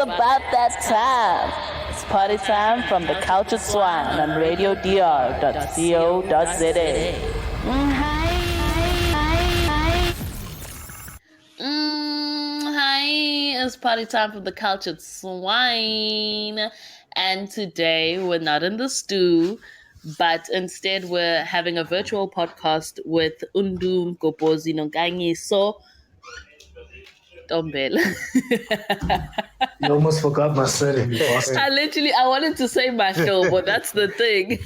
about that time. It's party time from the Cultured Swine on RadioDR.co.za. Hi, it's party time from the Cultured Swine. And today we're not in the stew, but instead we're having a virtual podcast with Undum Gopozi Nongangiso Tombela. You almost forgot my surname, you bastard. I wanted to say my show, but that's the thing.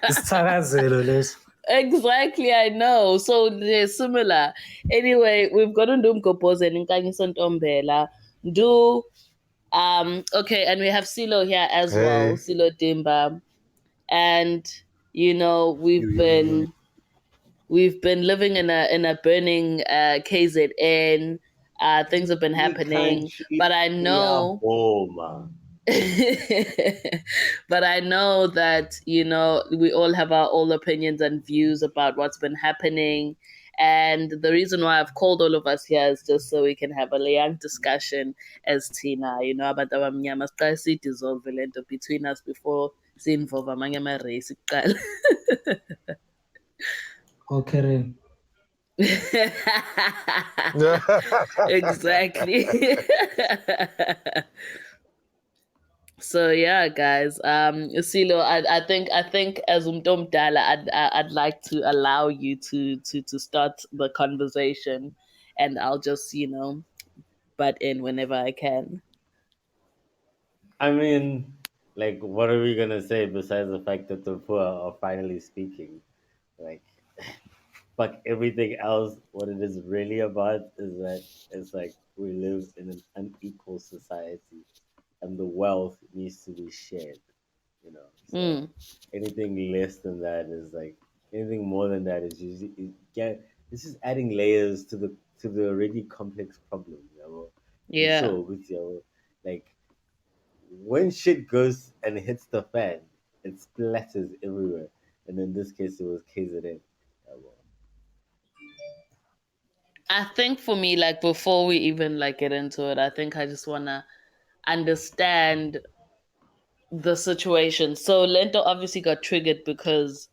It's Tarazelo, Les. Exactly, I know. So they're similar. Anyway, we've got Undum Gopozi and Nkangiso Tombela. Okay, and we have Silo here as well, Silo Dimba. And we've been living in a burning KZN. Things have been happening, but I know but I know that we all have our own opinions and views about what's been happening. And the reason why I've called all of us here is just so we can have a young discussion as Tina, about our mnyama siqale dissolve lento between us before si-involve amanye ama-race kuqala. Okay. Exactly. So yeah, guys. Silo, I think as Umdomdala, I'd like to allow you to start the conversation, and I'll just butt in whenever I can. I mean, like, what are we gonna say besides the fact that the poor are finally speaking? Like, fuck everything else. What it is really about is that it's like we live in an unequal society, and the wealth needs to be shared. So anything less than that is like anything more than that is usually it's just adding layers to the already complex problem. Yeah. So with like when shit goes and hits the fan, it splatters everywhere. And in this case, it was KZN. I think for me, like before we even get into it, I think I just wanna understand the situation. So Lento obviously got triggered because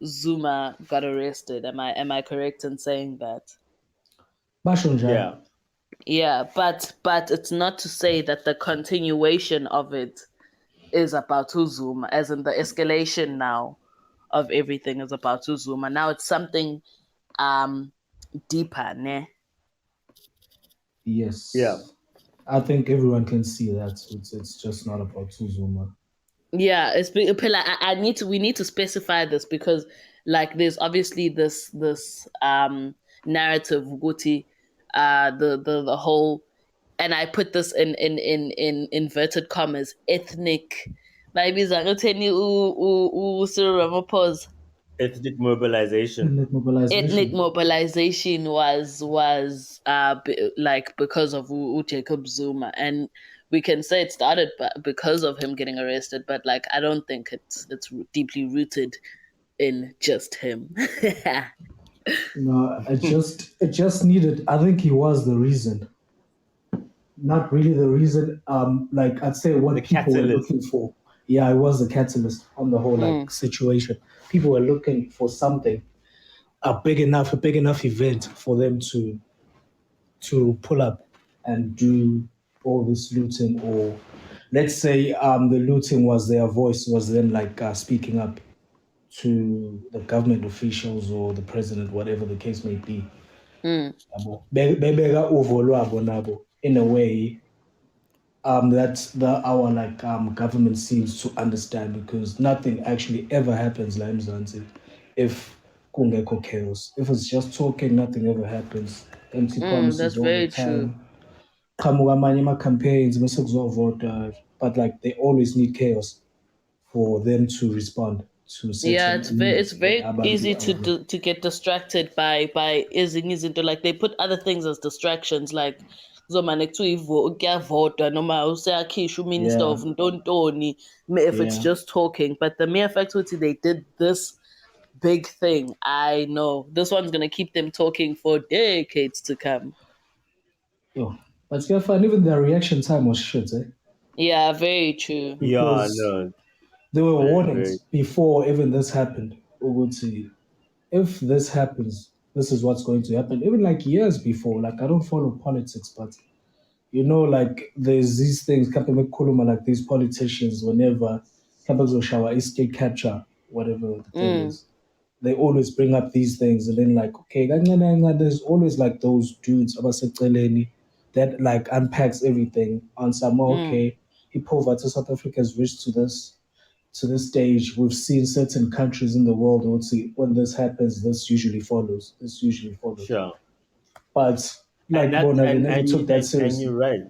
Zuma got arrested. Am I correct in saying that? Yeah. Yeah, but it's not to say that the continuation of it is about Zuma, as in the escalation now of everything is about Zuma. Now it's something deeper, ne? Yes. Yeah. I think everyone can see that it's just not about Zuma. Yeah, we need to specify this because there's obviously this narrative Guti, the whole, and I put this in inverted commas, ethnic maybe Cyril Ramaphosa. Ethnic mobilization. Ethnic mobilization was because of Jacob Zuma, and we can say it started because of him getting arrested, but I don't think it's deeply rooted in just him. No, it just needed. I think he was the reason, not really the reason. I'd say what the people catalyst. were looking for. Yeah, it was the catalyst on the whole situation. People were looking for something, a big enough event for them to pull up and do all this looting, or let's say the looting was their voice, was them speaking up to the government officials or the president, whatever the case may be. Bebeka uvo lwabo nabo in a way that our government seems to understand, because nothing actually ever happens like Mzansi if kungekho chaos. If it's just talking, nothing ever happens. Empty promises that's all very the time. true. Qhamuka amanye ama-campaigns bese kuzovota, but they always need chaos for them to respond to certain it's very easy to get distracted by ezinye izinto, they put other things as distractions, zoma kuyavotwa noma useyakhishwa uminister of ntontoni if it's just talking, but the mere fact that they did this big thing, I know this one's gonna keep them talking for decades to come. But Skafan, even their reaction time was shit, eh? Yeah, very true. Yeah, Because no, there were very, very. warnings before even this happened. Uguti, if this happens, this is what's going to happen. Even like years before, like I don't follow politics, but like there's these things, Kapeme Kuluma, like these politicians, whenever Kapazoshawa Shower is state capture, whatever the thing Mm, is, they always bring up these things and then like, okay, there's always like those dudes abaseceleni that like unpacks everything on some mm. okay, he poverty South Africa has reached to this stage. We've seen certain countries in the world would see when this happens, this usually follows. This usually follows. Sure. But And like that Bona, they never took that and seriously. you're right.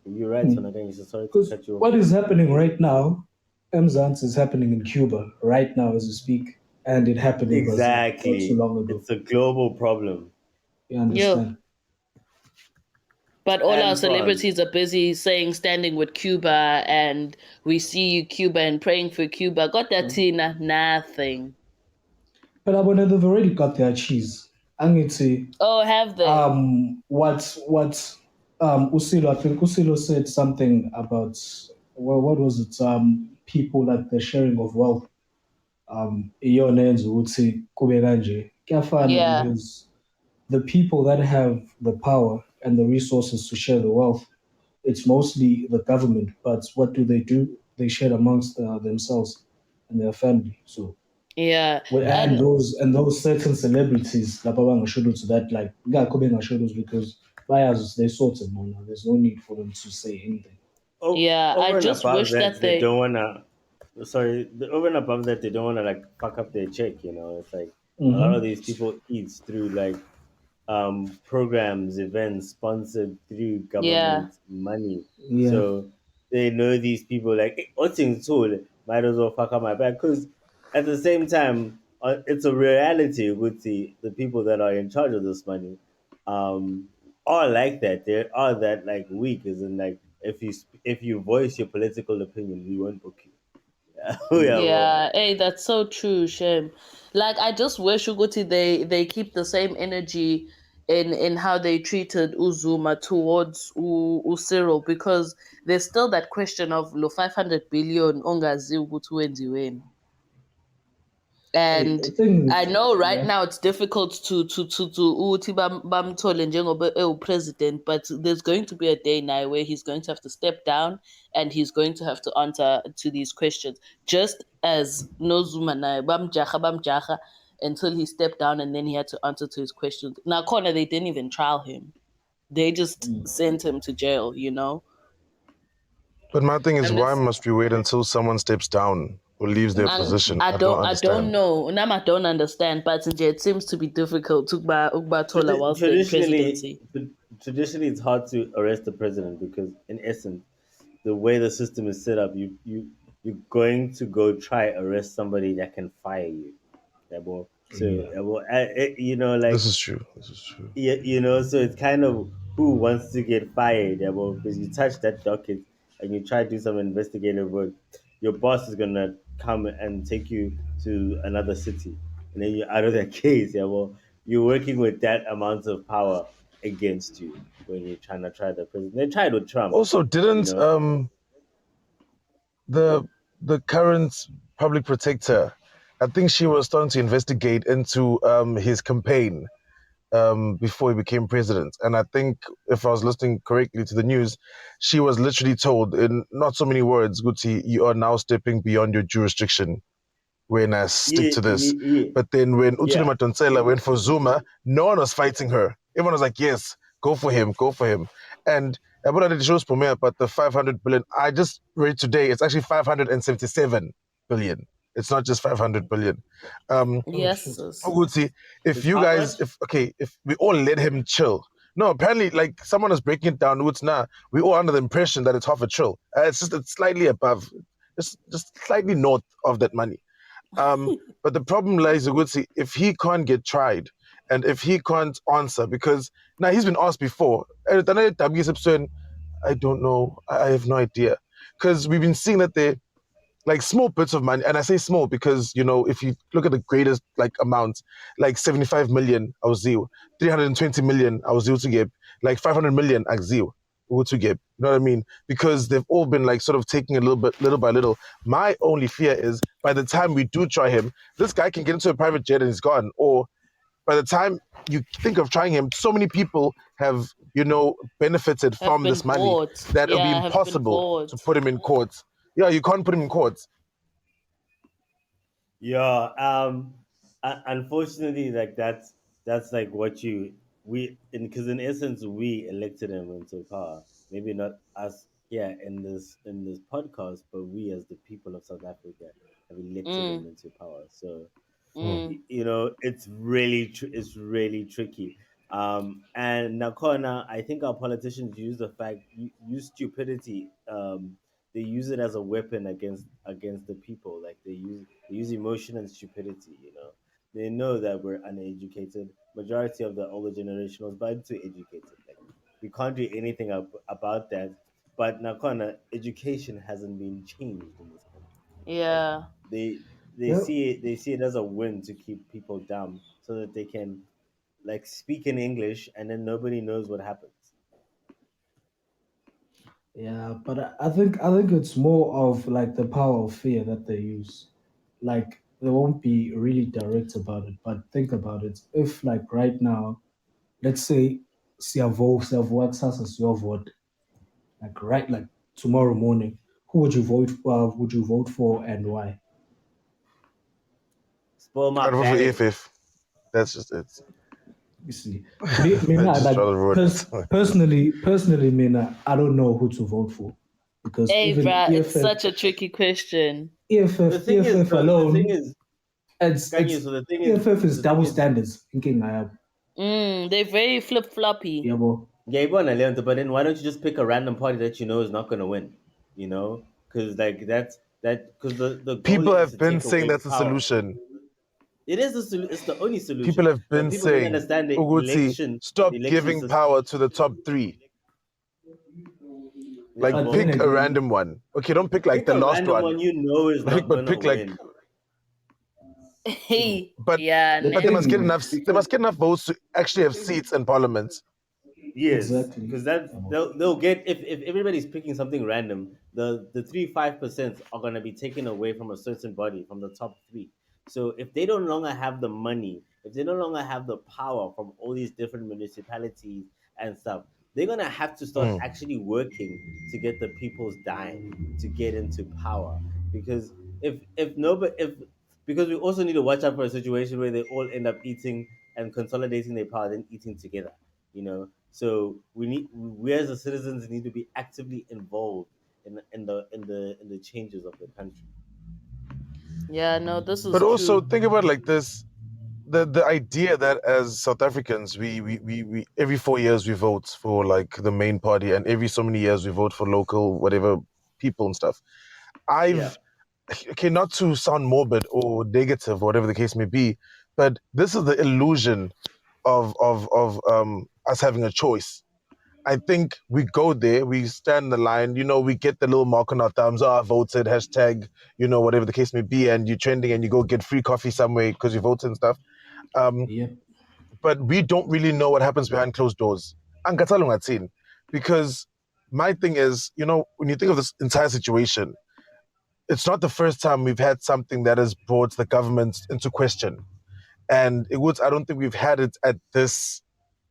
You're right, son. Again, sorry to Because cut you off. what is happening right now, Mzansi is happening in Cuba right now as we speak, and it happened in Brazil not too Exactly. long ago. It's a global problem. You Yep. understand? But all our And France. celebrities are busy saying standing with Cuba and we see you Cuba and praying for Cuba. Got that Tina? Nothing. But Abona, they've already got their cheese. Angiti, Oh, have they? what Usilo, I think Usilo said something about well, what was it? People like the sharing of wealth. Iyona yenza ukuthi kube kanje. Kuyafana Yeah. because the people that have the power and the resources to share the wealth, it's mostly the government. But what do? They share amongst themselves and their family. So, Yeah. well, and And those certain celebrities, lapha bangasho to that, like ngakho bengasho lutho because bayazi they sorted man. There's no need for them to say anything. yeah, I Over and just above wish that, that they they don't wanna. Sorry, over and above that, they don't wanna like fuck up their check. It's like a lot of Mm-hmm. these people eats through like programs, events sponsored through yeah. government money. Yeah. So they know these people like, "Eh, what's in tool? Might as well fuck up my back." Because at the same time, it's a reality with the people that are in charge of this money. Um, are like that. They are that like weak, as in like if you voice your political opinion, we won't book you. Yeah, Yeah. well, Yeah, hey, that's so true, Shem. Like I just wish Uguti they keep the same energy in how they treated Uzuma towards Cyril because there's still that question of lo 500 billion ongazi ukuthi wenziweni. Hey, And the thing I is, know right yeah. now it's difficult to ukuthi bamthole njengoba president, but there's going to be a day now where he's going to have to step down and he's going to have to answer to these questions. Just as Nozuma naye bamjaha until he stepped down and then he had to answer to his questions. Now, Connor, they didn't even trial him. They just sent him to jail, you know? But my thing is, I'm why just must we wait until someone steps down or leaves their position? I don't I don't understand. know. Nama don't understand, but it seems to be difficult to Ugba Tola whilst they're in traditionally, presidency. traditionally, it's hard to arrest the president because, in essence, the way the system is set up, you're going to go try arrest somebody that can fire you. Yeah, boy. So, Yeah. yeah, boy, This like is true. This is true. yeah, so it's kind of who wants to get fired, yeah, boy, because you touch that docket and you try to do some investigative work, your boss is gonna come and take you to another city, and then you're out of that case, yeah, well, you're working with that amount of power against you when you're trying to try the president. They tried with Trump, Also, you didn't know. the the current public protector, I think she was starting to investigate into his campaign before he became president. And I think if I was listening correctly to the news, she was literally told in not so many words, Guti, you are now stepping beyond your jurisdiction when I stick Yeah, to this. yeah, But then when yeah. Utuli Matonsela went for Zuma, no one was fighting her. Everyone was like, yes, go for him, go for him. And I put out the shows for me, but the 500 billion, I just read today, it's actually 577 billion. It's not just 500 billion. Oh Yes. shit. Sis. Uguti, if It's you how much? guys, if we all let him chill. No, apparently, like someone is breaking it down. It's now we all under the impression that it's half a trill. It's slightly above, just slightly north of that money. But the problem lies, Uguti, if he can't get tried and if he can't answer, because now he's been asked before. I don't know. I have no idea, because we've been seeing that they like small bits of money, and I say small because if you look at the greatest like amounts, like 75 million auziwa, 320 million auziwa to get, like 500 million auziwa. to get. You know what I mean? Because they've all been like sort of taking a little by little. My only fear is by the time we do try him, this guy can get into a private jet and he's gone. Or by the time you think of trying him, so many people have, benefited Have from been this money bought. that it'll be Yeah, have been impossible to bought. put him in court. Yeah, you can't put him in court. Yeah. Unfortunately, like that's like what you we in because in essence we elected him into power. Maybe not us here in this podcast, but we as the people of South Africa have elected him Mm, into power. So Hmm. mm. it's it's really tricky. And Nakona, I think our politicians use use stupidity. They use it as a weapon against the people. Like they use emotion and stupidity. They know that we're uneducated. Majority of the older generation was born too educated. Like we can't do anything about that. But Nakona, education hasn't been changed in this country. Like Yeah. they Yeah, they see it as a win to keep people dumb so that they can like speak in English and then nobody knows what happens. yeah, but I think it's more of like the power of fear that they use. Like they won't be really direct about it, but think about it. If like right now, let's say siyavota your vote, like right like tomorrow morning, who would you vote for? Would you vote for and why? Spoil my I'd vote for ballot. EFF. That's just it. You see, me I not just like rather ruin it. personally, me not, I don't know who to vote for because Hey, even bruh, it's EFF, such a tricky question. EFF The thing alone, is, Kanye, it's so the thing is, EFF is the thing double is, standards. Thinking I have, They're very flip floppy. yeah, well, yeah, but then why don't you just pick a random party that you know is not going to win? Because like because the goal People is have to been take saying away that's a power. solution. It's the only People solution, have but been people don't saying, understand Uguti, the stop election giving system. power to the top three. Yeah, Like, but then well, pick a again, random one. Okay, don't pick like pick the a last random one. one you know is Like, not but gonna pick like, win. Hey, but yeah. the they must get thing enough. They must get enough votes to actually have seats in parliament. Yes, exactly, because that yeah, well, they'll get if everybody's picking something random, the 3-5% are gonna be taken away from a certain body from the top three. So if they no longer have the money, if they no longer have the power from all these different municipalities and stuff, they're gonna have to start Mm. actually working to get the people's dime to get into power. Because if nobody if because we also need to watch out for a situation where they all end up eating and consolidating their power, then eating together. So we as the citizens need to be actively involved in the changes of the country. Yeah, no, this But is also true. think about like this: the idea that as South Africans, we every 4 years we vote for like the main party, and every so many years we vote for local whatever people and stuff. Yeah. I've okay, not to sound morbid or negative, whatever the case may be, but this is the illusion of us having a choice. I think we go there, we stand in the line, we get the little mark on our thumbs, I voted, hashtag, whatever the case may be, and you're trending and you go get free coffee somewhere because you voted and stuff. Um, yep, but we don't really know what happens behind closed doors. Because my thing is, when you think of this entire situation, it's not the first time we've had something that has brought the government into question. And I don't think we've had it at this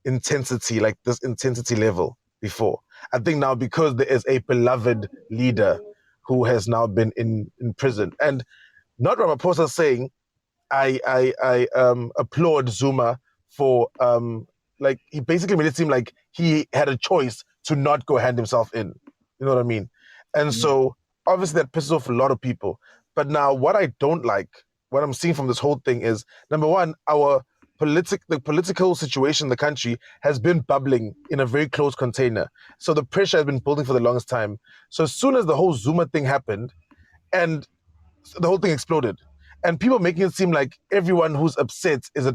intensity level before. I think now because there is a beloved leader who has now been in prison. And not Ramaphosa saying, I applaud Zuma for like he basically made it seem like he had a choice to not go hand himself in. You know what I mean? And yep, so obviously that pisses off a lot of people. But now what I don't like, what I'm seeing from this whole thing is number one, the political situation in the country has been bubbling in a very close container. So the pressure has been building for the longest time. So as soon as the whole Zuma thing happened, and the whole thing exploded. And people making it seem like everyone who's upset it's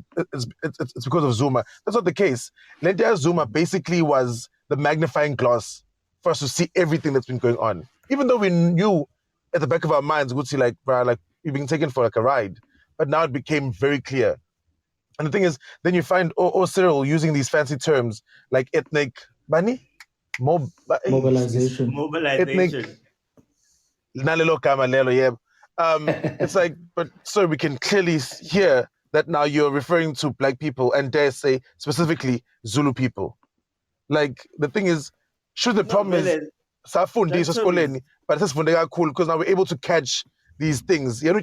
because of Zuma. That's not the case. Lentia Zuma basically was the magnifying glass for us to see everything that's been going on. Even though we knew at the back of our minds, we'd see like, bruh, like we've been taken for like a ride. But now it became very clear. And the thing is, then you find Cyril using these fancy terms like ethnic bunny. Mob, Mobilization. ethnic Mobilization. nalelo gama lelo, yeah. It's like, but so we can clearly hear that now you're referring to black people and dare say specifically Zulu people. Like the thing is, sure, the No, problem is Vele, safundiswa Jackson. esikoleni, but sesifundeka cool because now we're able to catch these things. You know,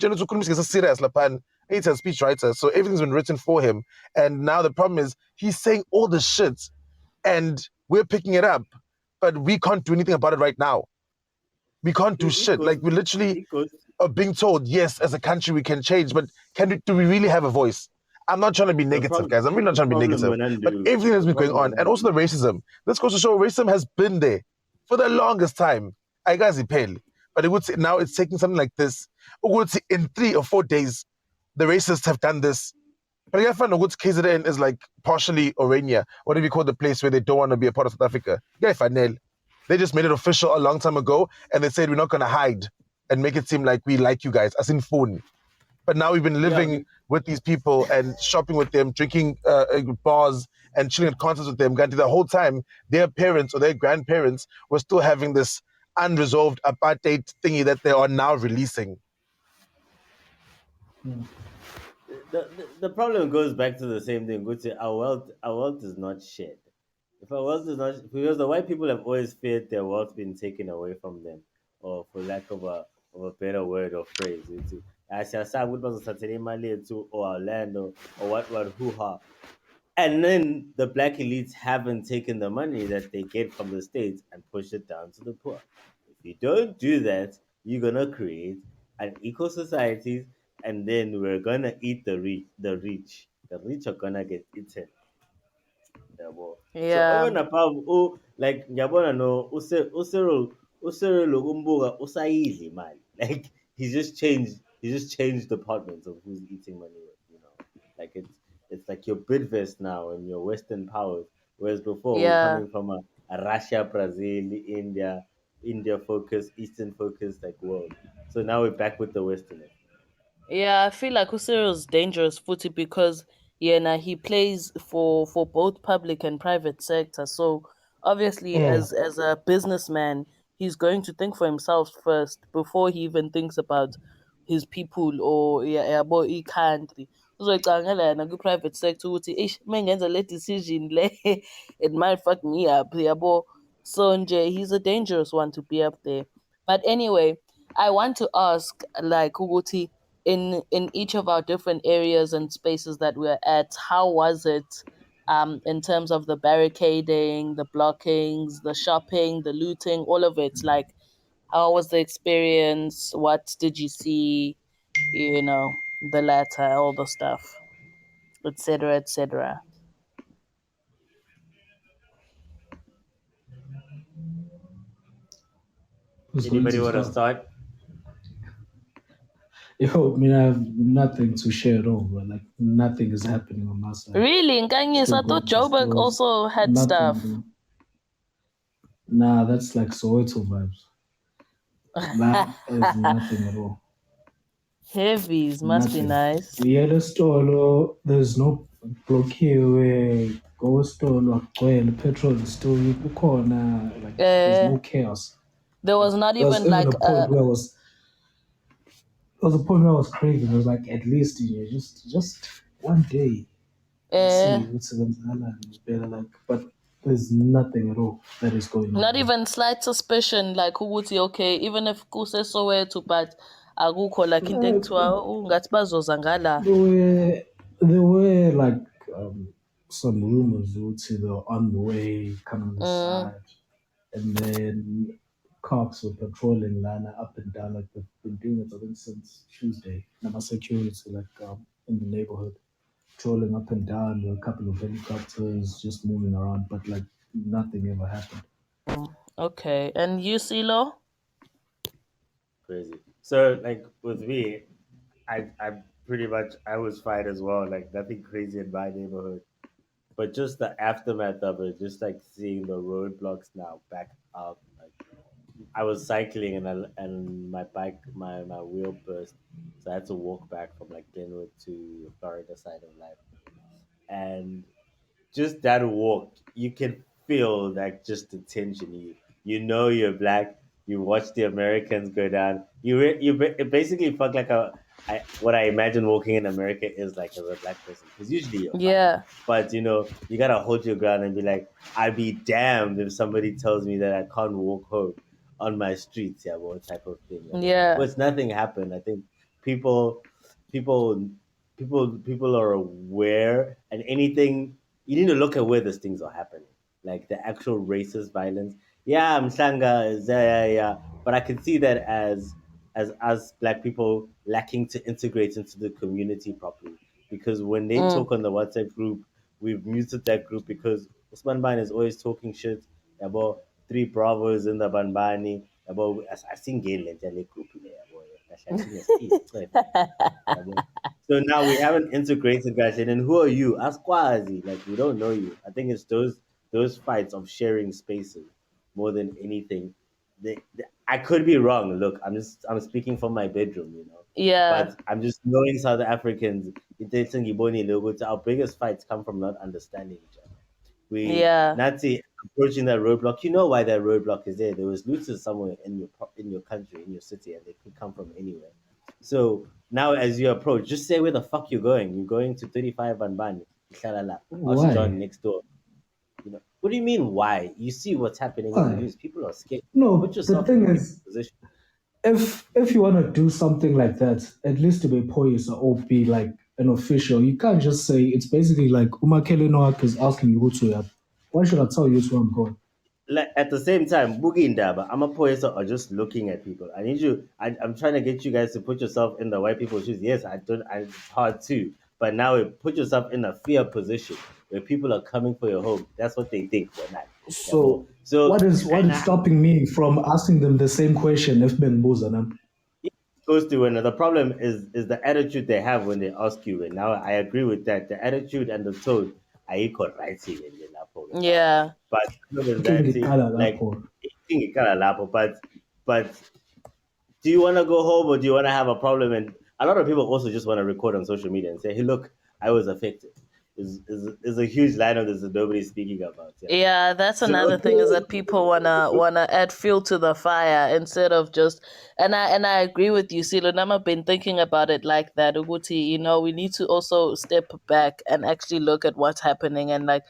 serious lapan. He's a speechwriter, so everything's been written for him. And now the problem is he's saying all the shit, and we're picking it up, but we can't do anything about it right now. We can't do It shit. goes. Like we literally It goes. are being told, yes, as a country we can change, but do we really have a voice? I'm not trying to be The negative, problem. guys. I'm really not The trying to be problem negative, when but undo. everything has The been going problem on, when and also undo. the racism. This goes to show racism has been there for the longest time. I guys pale, but it would say now it's taking something like this. It would say in 3 or 4 days, the racists have done this. But I find a good KZN is like partially Orania. What do we call the place where they don't want to be a part of South Africa? Yeah, Fanel. They just made it official a long time ago, and they said we're not gonna hide and make it seem like we like you guys, as in phone. But now we've been Yeah. living with these people and shopping with them, drinking bars and chilling at concerts with them. Granted, the whole time their parents or their grandparents were still having this unresolved apartheid thingy that they are now releasing. The problem goes back to the same thing. Go to our wealth is not shared. If our wealth is not, because the white people have always feared their wealth being taken away from them, or for lack of a better word or phrase, into as I said, to or our land or what hoo ha. And then the black elites haven't taken the money that they get from the states and push it down to the poor. If you don't do that, you're gonna create an eco societies, and then we're gonna eat the rich. The rich are gonna get eaten. Yabo. So Yeah. even above like ngiyabona no Usero Umbuga usayidli mali. Like he just changed departments of who's eating money with, you know. Like it's like your Bidvest now and your Western powers. Whereas before we're Yeah. coming from a Russia, Brazil, India focused, Eastern focused like world. So now we're back with the Westerners. Yeah, I feel like Usiro's dangerous footy because yeah, now he plays for both public and private sector. So obviously, Mm. as a businessman, he's going to think for himself first before he even thinks about his people or yeah, yabo country. Uzocabangela yena kwi-private sector ukuthi ish mengenza le decision le it might fuck me up yabo. So nje he's a dangerous one to be up there. But anyway, I want to ask like ukuthi in each of our different areas and spaces that we're at, how was it in terms of the barricading, the blockings, the shopping, the looting, all of it? Like, how was the experience? What did you see? You know, the latter, all the stuff, etc., etc. Who's going Anybody to want to start? start? Yo, I mean, I have nothing to share at all, but like nothing is happening on my side. Really, Nkanyis, Still I thought going to Joburg stores, also had nothing. stuff. Bro. Nah, that's like Soweto vibes. That is nothing at all. Heavies must be Nothing. nice. We had a store, there's no block here where go store, where the petrol is still corner, like there's Uh, no chaos. there was not There was even even like a point where I was there was a point where I was craving. I was like, at least just one day. uh, See what's better like, but there's nothing at all that is going on not there. even slight suspicion like ukuthi okay even if kuse Soweto but akukho like into ekuthiwa ngathi bazoza ngala. There were like some rumors would say they're on the way, coming on the Mm, side, and then cops were patrolling Lana up and down like they've been doing it I think since Tuesday. Now security like in the neighborhood, patrolling up and down. There were a couple of helicopters just moving around, but like nothing ever happened. okay, and you Silo? Crazy. So like with me, I pretty much I was fine as well. Like nothing crazy in my neighborhood, but just the aftermath of it, just like seeing the roadblocks now back up. Like I was cycling and my bike my wheel burst, so I had to walk back from like Glenwood to Florida side of life, and just that walk, you can feel like just the tension. You know you're black. You watch the Americans go down. It basically felt like what I imagine walking in America is like as a black person, because usually you're fine. Yeah. But you gotta hold your ground and be like, I'd be damned if somebody tells me that I can't walk home on my streets, yeah, what type of thing. Yeah, Yeah. but nothing happened. I think people, people, people are aware, and anything you need to look at where these things are happening, like the actual racist violence. Yeah, Mhlanga is yeah. But I can see that as us black people lacking to integrate into the community properly, because when they talk on the WhatsApp group, we've muted that group because Usman Ban is always talking shit about three bravos in the Banbani. About I've seen Galen group in there. I've seen his feet. So now we haven't integrated, guys. And then who are you? Ask Kwazi. Like, we don't know you. I think it's those fights of sharing spaces more than anything. I could be wrong. Look, I'm speaking from my bedroom. Yeah. But I'm just knowing South Africans. Our biggest fights come from not understanding each other. We Yeah. Nazi approaching that roadblock. You know why that roadblock is there. There was looters somewhere in your country, in your city, and they could come from anywhere. So now, as you approach, just say where the fuck you're going. You're going to 35 Banbani, Shalala. Ask John Why? next door. What do you mean? Why? You see what's happening in the Why? news. People are scared. Put No, the yourself in thing people's is, position. if you want to do something like that, at least to be police or be like an official, you can't just say it's basically like Umakele Noak is asking you who to have. Why should I tell you where I'm going? Like at the same time, Boogie and Daba, I'm a poet are just looking at people. I need you. I'm trying to get you guys to put yourself in the white people's shoes. Yes, I don't. It's hard too. But now put yourself in a fear position where people are coming for your home. That's what they think we're not. Yeah, boy. So So what and is stopping me from asking them the same question if Ben Buzanam? it goes to another problem is the attitude they have when they ask you. And now I agree with that. The attitude and the tone are equal rights in the lapo. Yeah. But other than that, Kingikala like lapho. but do you want to go home or do you want to have a problem? And a lot of people also just want to record on social media and say, hey, look, I was affected. Is a huge line of this that nobody's speaking about. Yeah. Yeah, that's So another thing is that people wanna add fuel to the fire instead of just and I agree with you, Silo. I've been thinking about it like that, Uguti, we need to also step back and actually look at what's happening and like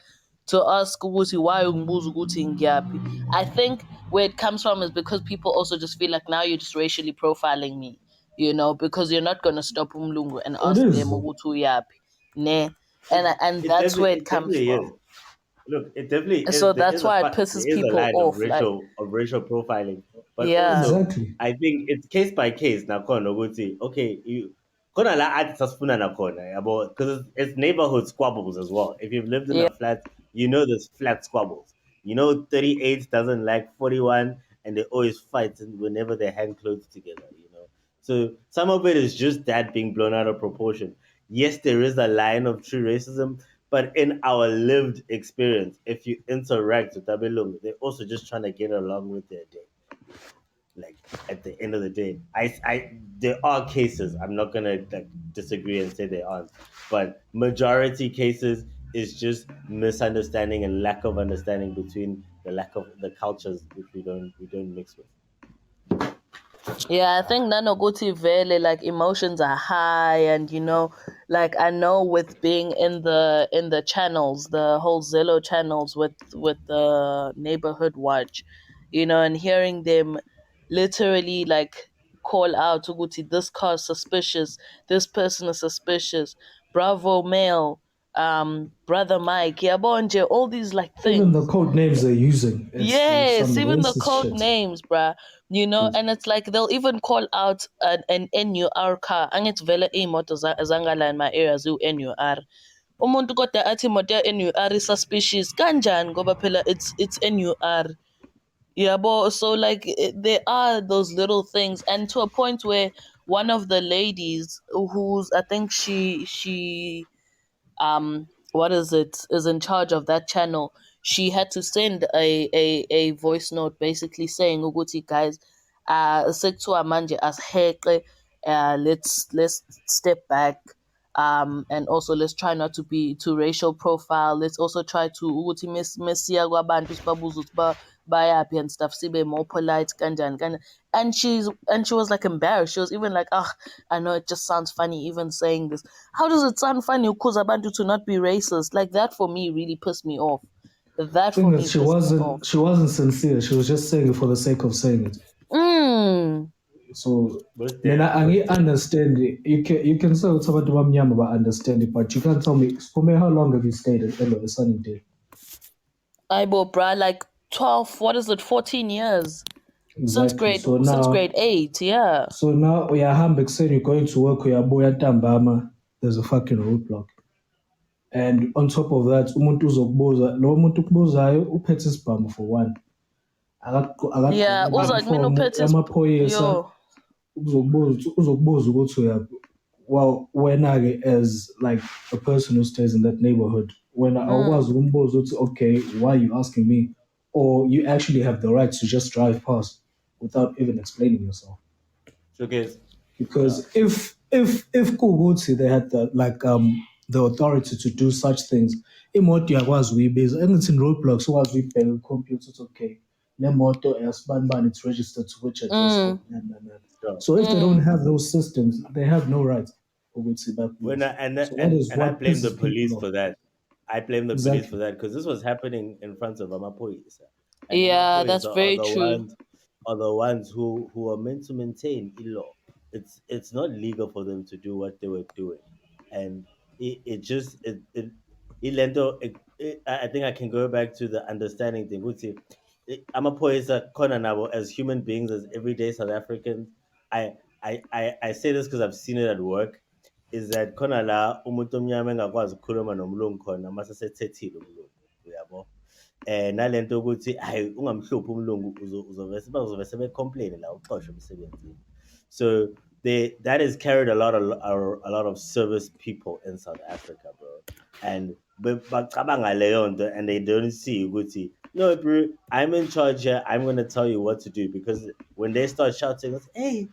to ask Uguti why ungibuza ukuthi ngiyaphi. I think where it comes from is because people also just feel like now you're just racially profiling me, because you're not gonna stop Umlungu and It ask them is. Uguti uyapi. Ne. And that's where it it comes definitely is. from. Look, it definitely is. So There that's is a why it fact. There pisses is a people line off. Like, of racial profiling, but yeah, also Exactly. I think it's case by case. Now, okay, you kona la add sasfuna na kona about because it's neighborhood squabbles as well. If you've lived in yeah, a flat, there's flat squabbles. 38 doesn't like 41, and they always fight whenever they hang clothes together. So some of it is just that being blown out of proportion. Yes, there is a line of true racism, but in our lived experience, if you interact with Tabelung, they're also just trying to get along with their day. Like at the end of the day, there are cases. I'm not gonna disagree and say there aren't, but majority cases is just misunderstanding and lack of understanding between the lack of the cultures which we don't mix with. yeah. I think Nanoguti Vele, like emotions are high, and like I know with being in the channels, the whole Zillow channels with the neighborhood watch, and hearing them literally like call out Uguti, this car is suspicious, this person is suspicious, Bravo male, brother Mike, Yabonje, all these like Even the things. code names they're using, it's like Yes, some even the racist code shit. names, bruh. And it's like they'll even call out an NUR car. Angithi vele iy'moto zangala in my area ziwu-NUR. Umuntu kodwa athi imoto ya-NUR is-suspicious. Kanjani ngoba phela it's NUR. Yabo, so like there are those little things, and to a point where one of the ladies who's I think she what is in charge of that channel, she had to send a voice note basically saying ukuthi guys, sekuthiwa manje asiheqe, let's step back, And also let's try not to be too racial profile. Let's also try to ukuthi mesiya kwabantu sibabuza ukuthi bayaphi and stuff, sibe more polite kanjani. And she was like embarrassed. She was even like, I know it just sounds funny even saying this. How does it sound funny because abantu to not be racist? Like that for me really pissed me off. That for me pissed me off. She wasn't sincere. She was just saying it for the sake of saying it. So then I understand it. You can say what's about Wamyama, but understand it. But you can't tell me. For me, how long have you stayed at the Sunny Day? I bought bruh, like 12. What is it? 14 years. Exactly. Since grade 8, yeah. So now we are Hamburg saying you're going to work with your boy at Tambama. There's a fucking roadblock. And on top of that, umuntu uzokubuza, lo muntu ukubuzayo uphethe isibhamu for one. Yeah, uzakubona uphethe amaphoyisa uzokubuza ukuthi uyaphi. Well, wena-ke as like a person who stays in that neighborhood, when awukwazi ukumbuza ukuthi okay, why are you asking me? Or you actually have the right to just drive past without even explaining yourself. Okay. Because if Kuguti they had the authority to do such things, imoto yakwazi ukuyibiza engithi roadblocks ukwazi ukubheka computer ukuthi okay, le moto yasibanibani it's registered to which address. So if they don't have those systems, they have no right. And I blame the police for that. I blame the police for that because this was happening in front of Amapoyisa. Yeah, that's very true. Are the ones who are meant to maintain law. It's not legal for them to do what they were doing, and I think I can go back to the understanding thing. Amapoyisa khona nabo as human beings, as everyday South Africans. I say this because I've seen it at work. Is that khona la umuntu omnyama engakwazi ukukhuluma nomlungu khona mase sethethile umlungu uyabo nalento ukuthi hayi ungamhluphi umlungu uzovese sebecomplain la uxoshwe emsebenzini. So that has carried a lot of service people in South Africa, bro, and bacabanga leyo nto and they don't see ukuthi no, bro, I'm in charge here, I'm going to tell you what to do, because when they start shouting, hey,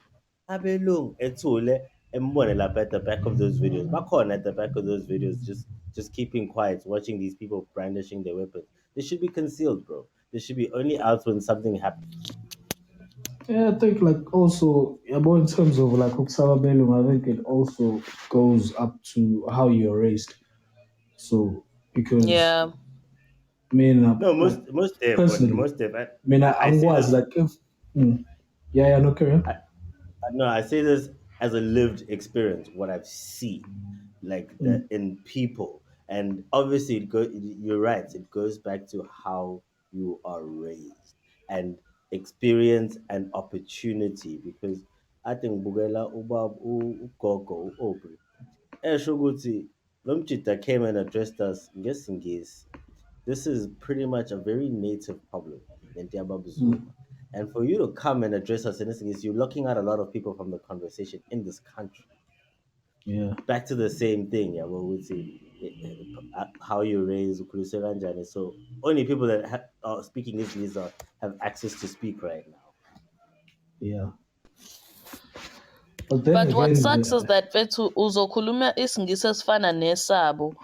abelung ethule embone lapha at the back of those videos. Bakhona at the back of those videos, just keeping quiet, watching these people brandishing their weapons. They should be concealed, bro. They should be only out when something happens. Yeah, I think like also about in terms of like Uksaba Belum, I think it also goes up to how you're raised. So because yeah, I mean most personally, I was like if no carry. No, I say this as a lived experience, what I've seen, like in people, and obviously you're right. It goes back to how you are raised and experience and opportunity. Because I think Bugela Ubab Ugogo Obri Eshoguti Lomchita came and addressed us. Guessing this is pretty much a very native problem in Diababuzuma. And for you to come and address us in this thing you're locking out a lot of people from the conversation in this country. Yeah. Back to the same thing, yeah, what would say how you raise Ukuruseranjani. So only people that are speaking English have access to speak right now. Yeah. But what sucks is that vethu uzokhuluma isingisi esifana nesabo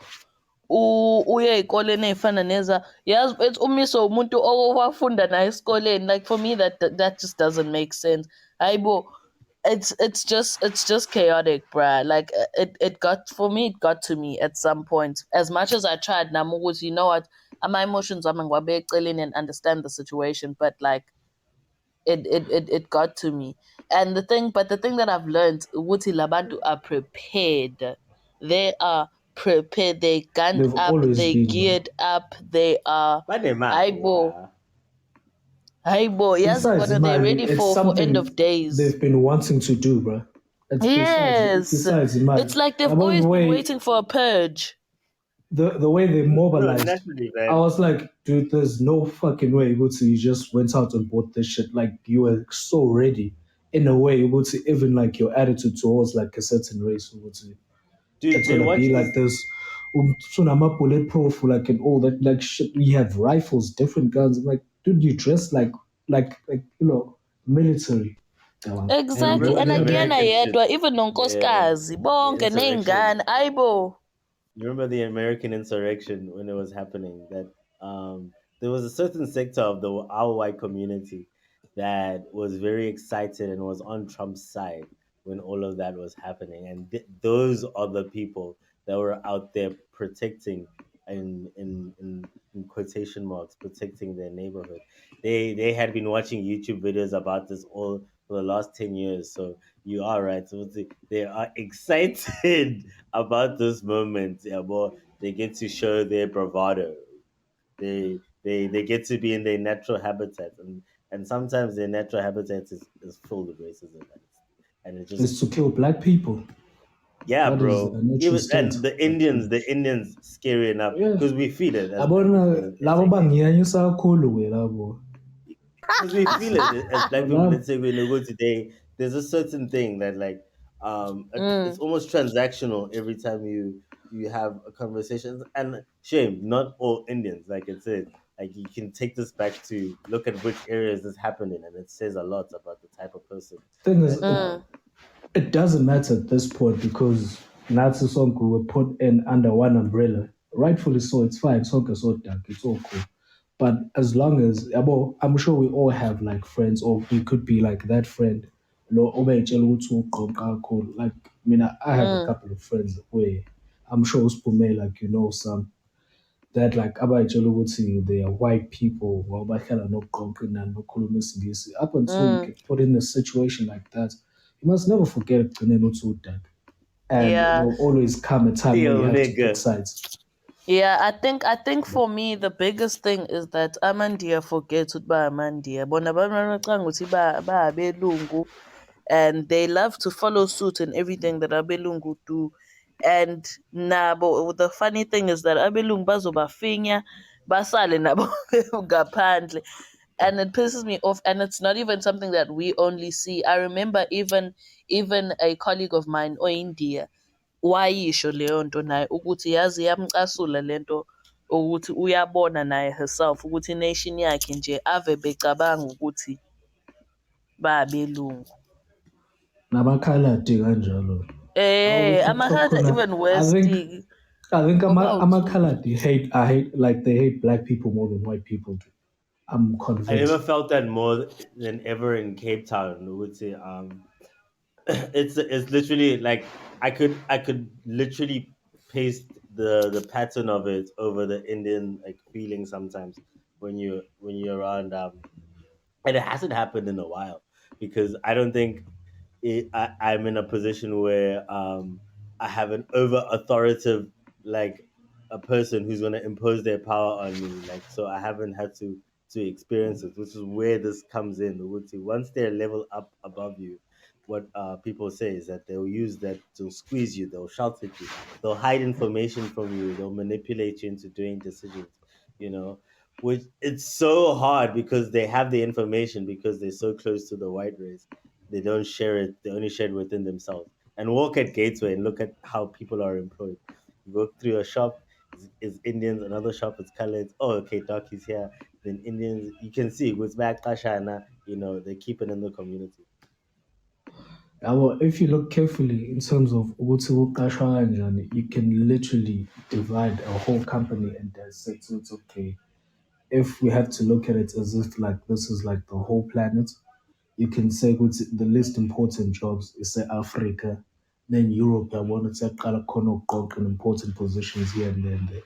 uye eyikoleni ey'fana neza yazi ethi umiswe umuntu owafunda naye esikoleni. Like for me that just doesn't make sense. Hayibo, it's just chaotic, bruh. Like it got to me at some point. As much as I tried nami ukuthi you know what, my emotions wami ngiwabeke eceleni and understand the situation, but like it got to me. And the thing that I've learned, ukuthi labantu are prepared. They are prepared. They gunned up. They geared up. They are. Aibo. Yes, but they're ready for end of days. They've been wanting to do, bro. Yes. It's like they've always been waiting for a purge. The way they mobilized, I was like, dude, there's no fucking way you just went out and bought this shit. Like you were so ready. In a way, even like your attitude towards like a certain race, dude, it's gonna be like this. Bulletproof, like and all that, like shit. We have rifles, different guns. I'm like, dude, you dress like military. Exactly. remember And the again, American shit? ayedwa, even Yeah, nonkosikazi, the bonke insurrection. ney'ngane, ayibo. You remember the American insurrection when it was happening? That there was a certain sector of the our white community that was very excited and was on Trump's side when all of that was happening, and those are the people that were out there protecting, in quotation marks, protecting their neighborhood. They had been watching YouTube videos about this all for the last 10 years. So you are right. So they are excited about this moment. Yeah, well, they get to show their bravado. They get to be in their natural habitat, and sometimes their natural habitat is filled with racism, and it just Is to kill black people. yeah, That is bro. a natural Even state. and the Indians scary enough Yeah. because we feel it as black people. Yabona labo bangiyanyisa kakhulu ke labo. Because we feel it as black people. Labo Let's say we go today, there's a certain thing that like it's almost transactional every time you have a conversation. And shame, not all Indians, like it said. Like you can take this back to look at which areas this happened in, and it says a lot about the type of person thing is, that it doesn't matter at this point because Nazi Sonko were put in under one umbrella. Rightfully so, it's fine. Sonko so dark, it's all cool. But as long as I'm sure we all have like friends, or we could be like that friend. Like I mean, I have a couple of friends where I'm sure Spume, like some that like abayitshela ukuthi they are white people or bahlala noqoqo nokhuluma isingisi. Up until you get put in a situation like that, you must never forget ekugcineni ukuthi udaka. And Yeah. there'll always come a time where you Yo, have to nigga. pick sides. Yeah, I think for me the biggest thing is that Amandia forgets about Amandia. Bona bacanga ukuthi ba abelungu, and they love to follow suit in everything that abelungu do. And nabo, the funny thing is that abelungu bazobafinya basale nabo ngaphandle, and it pisses me off. And it's not even something that we only see. I remember even a colleague of mine or India wayisho leyo nto naye ukuthi yazi yamcasula lento ukuthi uyabona naye herself ukuthi ination yakhe nje ave becabanga ukuthi babelungu. Namakhaladi kanjalo. Amakhaladi even I worse. think I think Baba-Hutu. Amakhaladi hate they hate black people more than white people do. I'm I never convinced. felt that more than ever in Cape Town. I would say it's literally like I could literally paste the pattern of it over the Indian like feeling sometimes when you're around and it hasn't happened in a while because I don't think I'm in a position where I have an over authoritative like a person who's going to impose their power on me. Like so, I haven't had to experience it, which is where this comes in. Once they're level up above you, what people say is that they'll use that to squeeze you, they'll shout at you, they'll hide information from you, they'll manipulate you into doing decisions. You know, which it's so hard because they have the information because they're so close to the white race they don't share it. They only share it within themselves. And walk at Gateway and look at how people are employed. You go through a shop, is Indians. Another shop is colored. Oh, okay, darkies here. Then Indians. You can see with back Kashana. They keep it in the community. Well, if you look carefully in terms of ukuthi kuqashwa kanjani, you can literally divide a whole company and dissect. So it's okay. If we have to look at it as if like this is like the whole planet, you can say ukuthi the least important jobs is say Africa, then Europe. I want to say in important positions here and there and there.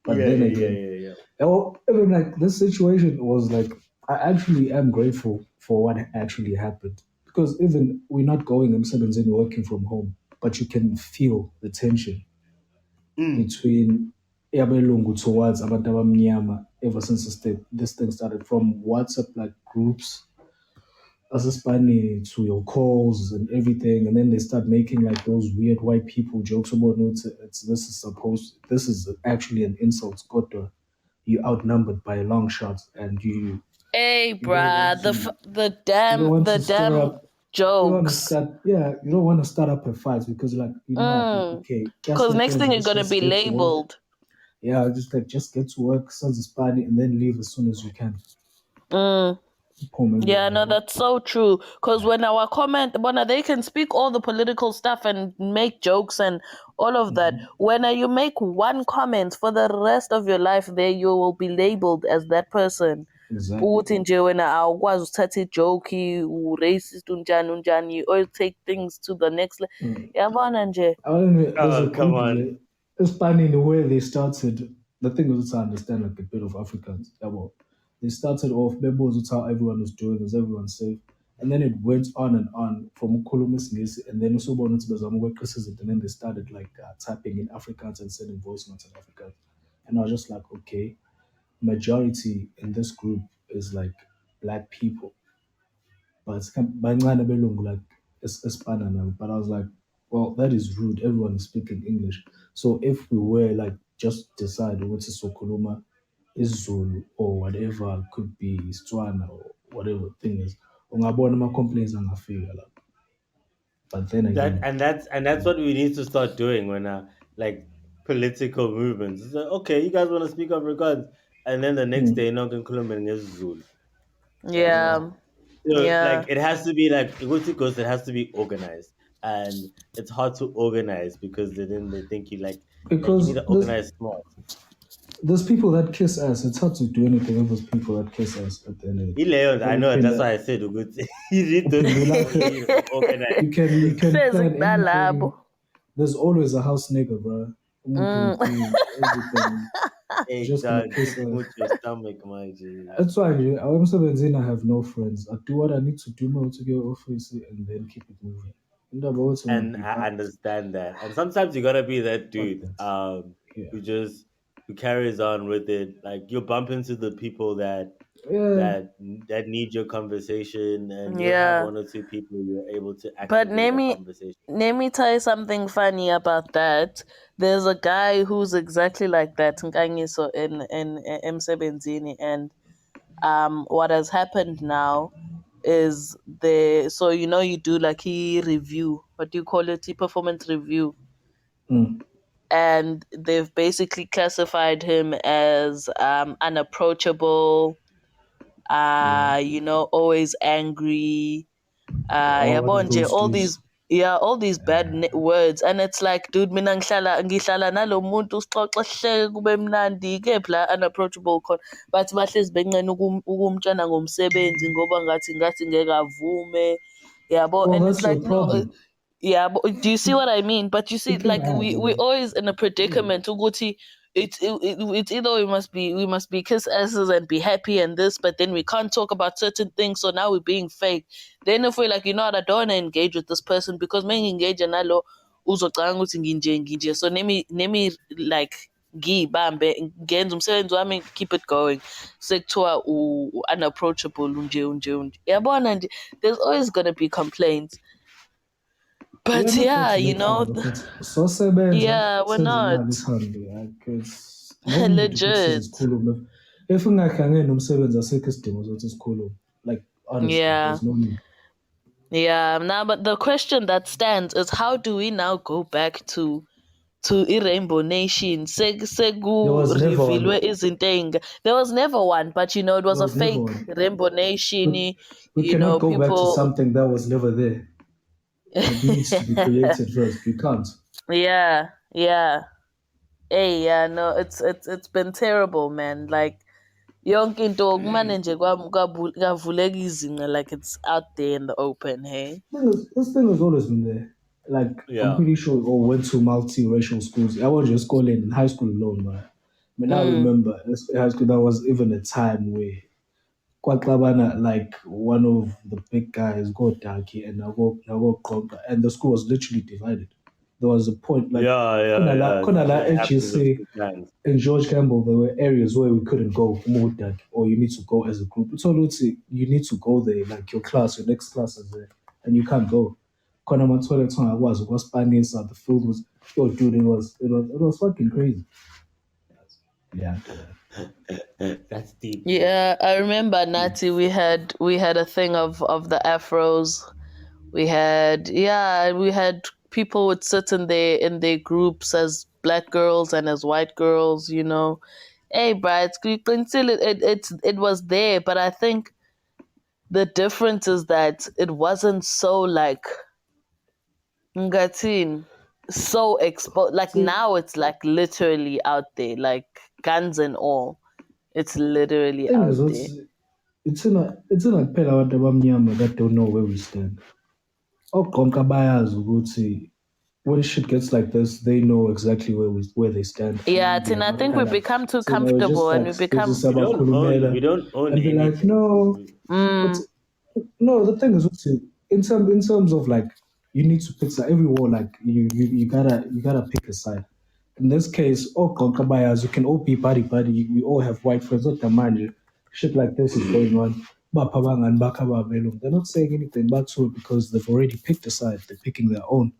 But Yeah, then yeah, yeah, again, yeah, yeah. even like this situation was like I actually am grateful for what actually happened because even we're not going and working from home, but you can feel the tension between Yabelungu towards abantu abamnyama ever since this thing started from WhatsApp like groups as a Spanish to your calls and everything, and then they start making like those weird white people jokes about no, this is actually an insult. Got you outnumbered by a long shot, and Hey, you don't want bruh, to the you don't damn want the to stir damn up. You don't want to jokes. start, yeah. You don't want to start up a fight because, like, okay, guess Because what, next guys? thing you're Let's gonna just be get to work. labeled. Yeah, just get to work, send the Spanish, and then leave as soon as you can. Yeah, no, that's so true. Because when our comment, when they can speak all the political stuff and make jokes and all of that. When you make one comment for the rest of your life, there you will be labeled as that person. Exactly. Ukuthi nje wena awukwazi uthatha ijoke, racist unjani unjani, you always take things to the next level. Yabona nje. There's a come group on. it's funny in the way they started. The thing is to understand like a bit of Africans. Yeah, well, they started off, Bebo was how everyone was doing, was everyone safe? And then it went on and on from Kulumis and then also wanted to be criticism, and then they started like typing in Afrikaans and sending voice notes in Afrikaans. And I was just like, okay, majority in this group is like black people. But it's bancane belungu like Espana now. But I was like, well, that is rude. Everyone is speaking English. So if we were like just decide what is Sokoluma, is Zulu or whatever could be Setswana or whatever thing is, ungabona ama complaints angafika la. But then again, That's what we need to start doing when like political movements. It's like, okay, you guys want to speak Afrikaans, and then the next day, not in Colombia is Zulu. Like, Yeah. like Yeah. it has to be like because it has to be organized, and it's hard to organize because then they think you need because to organize smart. there's people that kiss ass. It's hard to do anything with those people that kiss ass at the end of the day. Leon, I know that's Uphinde- why I said good. You need those uphinde people ulaphe- to organize. you can Says plan anything. nalabo. There's always a house nigga, bro. Mm. Everything. Hey, Just gonna dog, kiss keep her. with your stomach, my G. That's why I'm 17. I have no friends. I do what I need to do now to get office and then keep it moving. And I'm also gonna And be I back. understand that. And sometimes you gotta be that Fuck dude, that. Yeah. who just who carries on with it. Like you bump into the people Yeah. that need your conversation, and you'll have Yeah. one or two people you're able to But activate a conversation. let me tell you something funny about that. There's a guy who's exactly like that, Nkangiso in Msebenzini, and what has happened now is so you do like he review, what do you call it, performance review, Mm. and they've basically classified him as unapproachable, Yeah. always angry, All one yabo of nje, those dudes. all these bad words, and it's like, dude, mina ngihlala nalo muntu sixoxe sihleke kube mnandi, kephi la unapproachable khona, bathi bahlezi bencane ukumtshana ngomsebenzi ngoba ngathi ngeke avume, yabo, Well, and it's that's your like, no. problem. Yeah, but do you see what I mean? But you see, It can like add, we always in a yeah. predicament. Uguti, it's either we must be kiss asses and be happy and this, but then we can't talk about certain things. So now we're being fake. Then if we're like, you know what, I don't want to engage with this person because when engage and alo uzocanga ukuthi nginje. So let me like bambe ngenza umsebenzi wami, keep it going. Sekuthiwa unapproachable unje. Yabona nje, there's always gonna be complaints. We are But not there yeah, to make fun, but so sebenza yeah, we're senze not. imali isihambe because no need ukuthi Legit. sikhulume. If ungahlangene nomsebenzi asekho isidingo sokuthi sikhulume. Like honestly, Yeah. there's no need. Yeah. Now, but the question that stands is, how do we now go back to Rainbow Nation? There was never one. There was never one, but it was There a was never fake one. Rainbow Nation. We cannot go back to People. something that was never there. It needs to be created first. We can't. Yeah. Yeah. Hey, yeah, no, it's been terrible, man. Like, yonke into kumane nje kavuleka izinga, like it's out there in the open, hey? This thing has always been there. Like I'm Yeah. pretty sure we all went to multiracial schools. I went to school in high school alone, man. I mean, I remember in high school there was even a time where Kwatlabana, like one of the big guys, got Daki and I got Konka, and the school was literally divided. There was a point like Yeah. Konala It happens a HSC few times. in George Campbell, there were areas where we couldn't go more than, or you need to go as a group. It's all you need to go there, like your class, your next class is there, and you can't go. Kona Matwele Tonga was Spanish, the food was, yo, dude, it was fucking crazy. Yeah. That's deep. Yeah, I remember Nati. We had a thing of the afros. We had people would sit in their groups as black girls and as white girls. Hey, Brad, it was there, but I think the difference is that it wasn't so like ngatin so exposed. Like now it's like literally out there, like guns and all. It's literally Thing out is, there. it's in kuphela abantu abamnyama that don't know where we stand. Oqonqa bayazi ukuthi when shit gets like this, they know exactly where they stand. Yeah, And Tina, I think we become too just comfortable and like we become. this about We don't own and be like, anything. no, but no. The thing is, in terms of like, you need to pick side. Every war, like you gotta pick a side. In this case, all Konkabayas, you can all be buddy. You all have white friends. Not the mind, shit like this is going on. Bapabang and Bakaba Belum. They're not saying anything back to it because they've already picked a side. They're picking their own.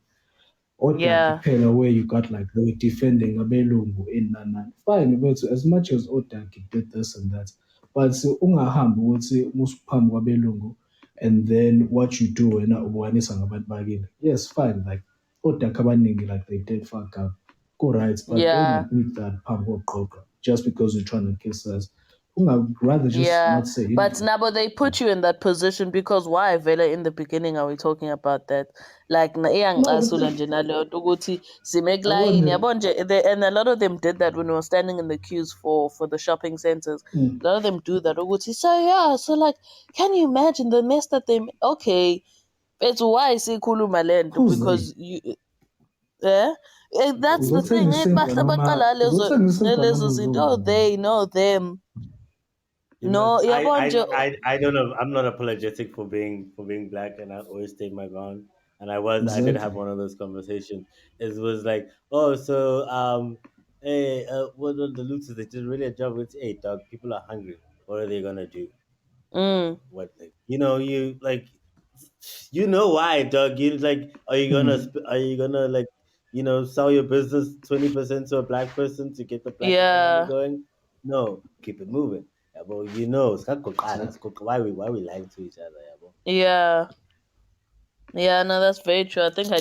Oda Yeah. kuphela where you got like they were defending abelungu in Nanan. Fine, but as much as Oda did this and that, but ungahambi ukuthi musuphambi kwabelungu and then what you do and ubuhanisa ngabantu bakini. Yes, fine, like Oda kabaningi like they did fuck up. Go right, but Yeah. don't that phambi koqoqa just because you're trying to kiss us. Rather just Yeah, not say anything. but Nabo, they put you in that position because why, Vela? In the beginning, are we talking about that? Like, and a lot of them did that when we were standing in the queues for the shopping centers. A lot of them do that. So like, can you imagine the mess that they? Okay, it's why Kuluma land because you. Yeah, that's the thing. Oh, they know them. No, I don't know. I'm not apologetic for being black, and I always stay my ground. And I did have one of those conversations. It was like, oh, so hey, what are the looters? They did really a job with, hey, dog. People are hungry. What are they gonna do? What, like, you like, why, dog? You like, are you gonna like, sell your business 20% to a black person to get the black economy Yeah. going? No, keep it moving. Yeah, but it's not why we lying to each other, yeah, bro? Yeah. Yeah, no, that's very true. I think I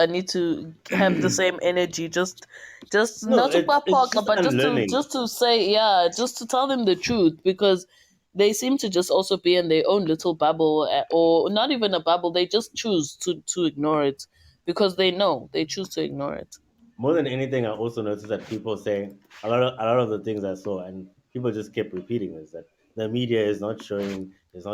need to have the same energy. Just No, not to it's talk, just but unlearning. just to say, yeah, just to tell them the truth because they seem to just also be in their own little bubble, or not even a bubble. They just choose to ignore it because they choose to ignore it. More than anything, I also noticed that people say a lot of the things I saw, and people just kept repeating this, that the media is not showing this,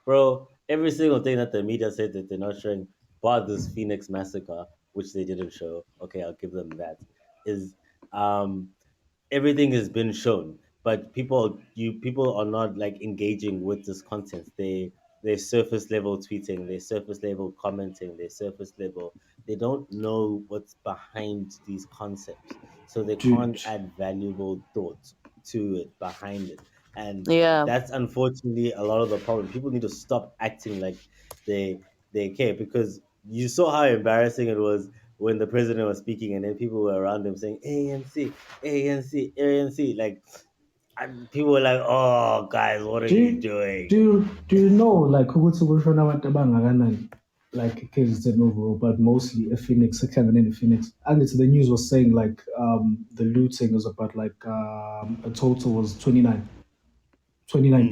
bro. Every single thing that the media said that they're not showing, bar this Phoenix massacre, which they didn't show. Okay, I'll give them that. Is everything has been shown, but people are not like engaging with this content. They surface level tweeting, they surface level commenting, they surface level. They don't know what's behind these concepts, so they can't Dude. add valuable thoughts to it behind it, and Yeah. that's unfortunately a lot of the problem. People need to stop acting like they care, because you saw how embarrassing it was when the president was speaking, and then people were around him saying ANC, ANC, ANC. Like, and people were like, "Oh, guys, what are you doing?" Do you know like ukuthi kushona abantu abangakanani? Like KZN overall, but mostly a Phoenix, a in a Phoenix. And it's the news was saying like the looting was about like a total was 29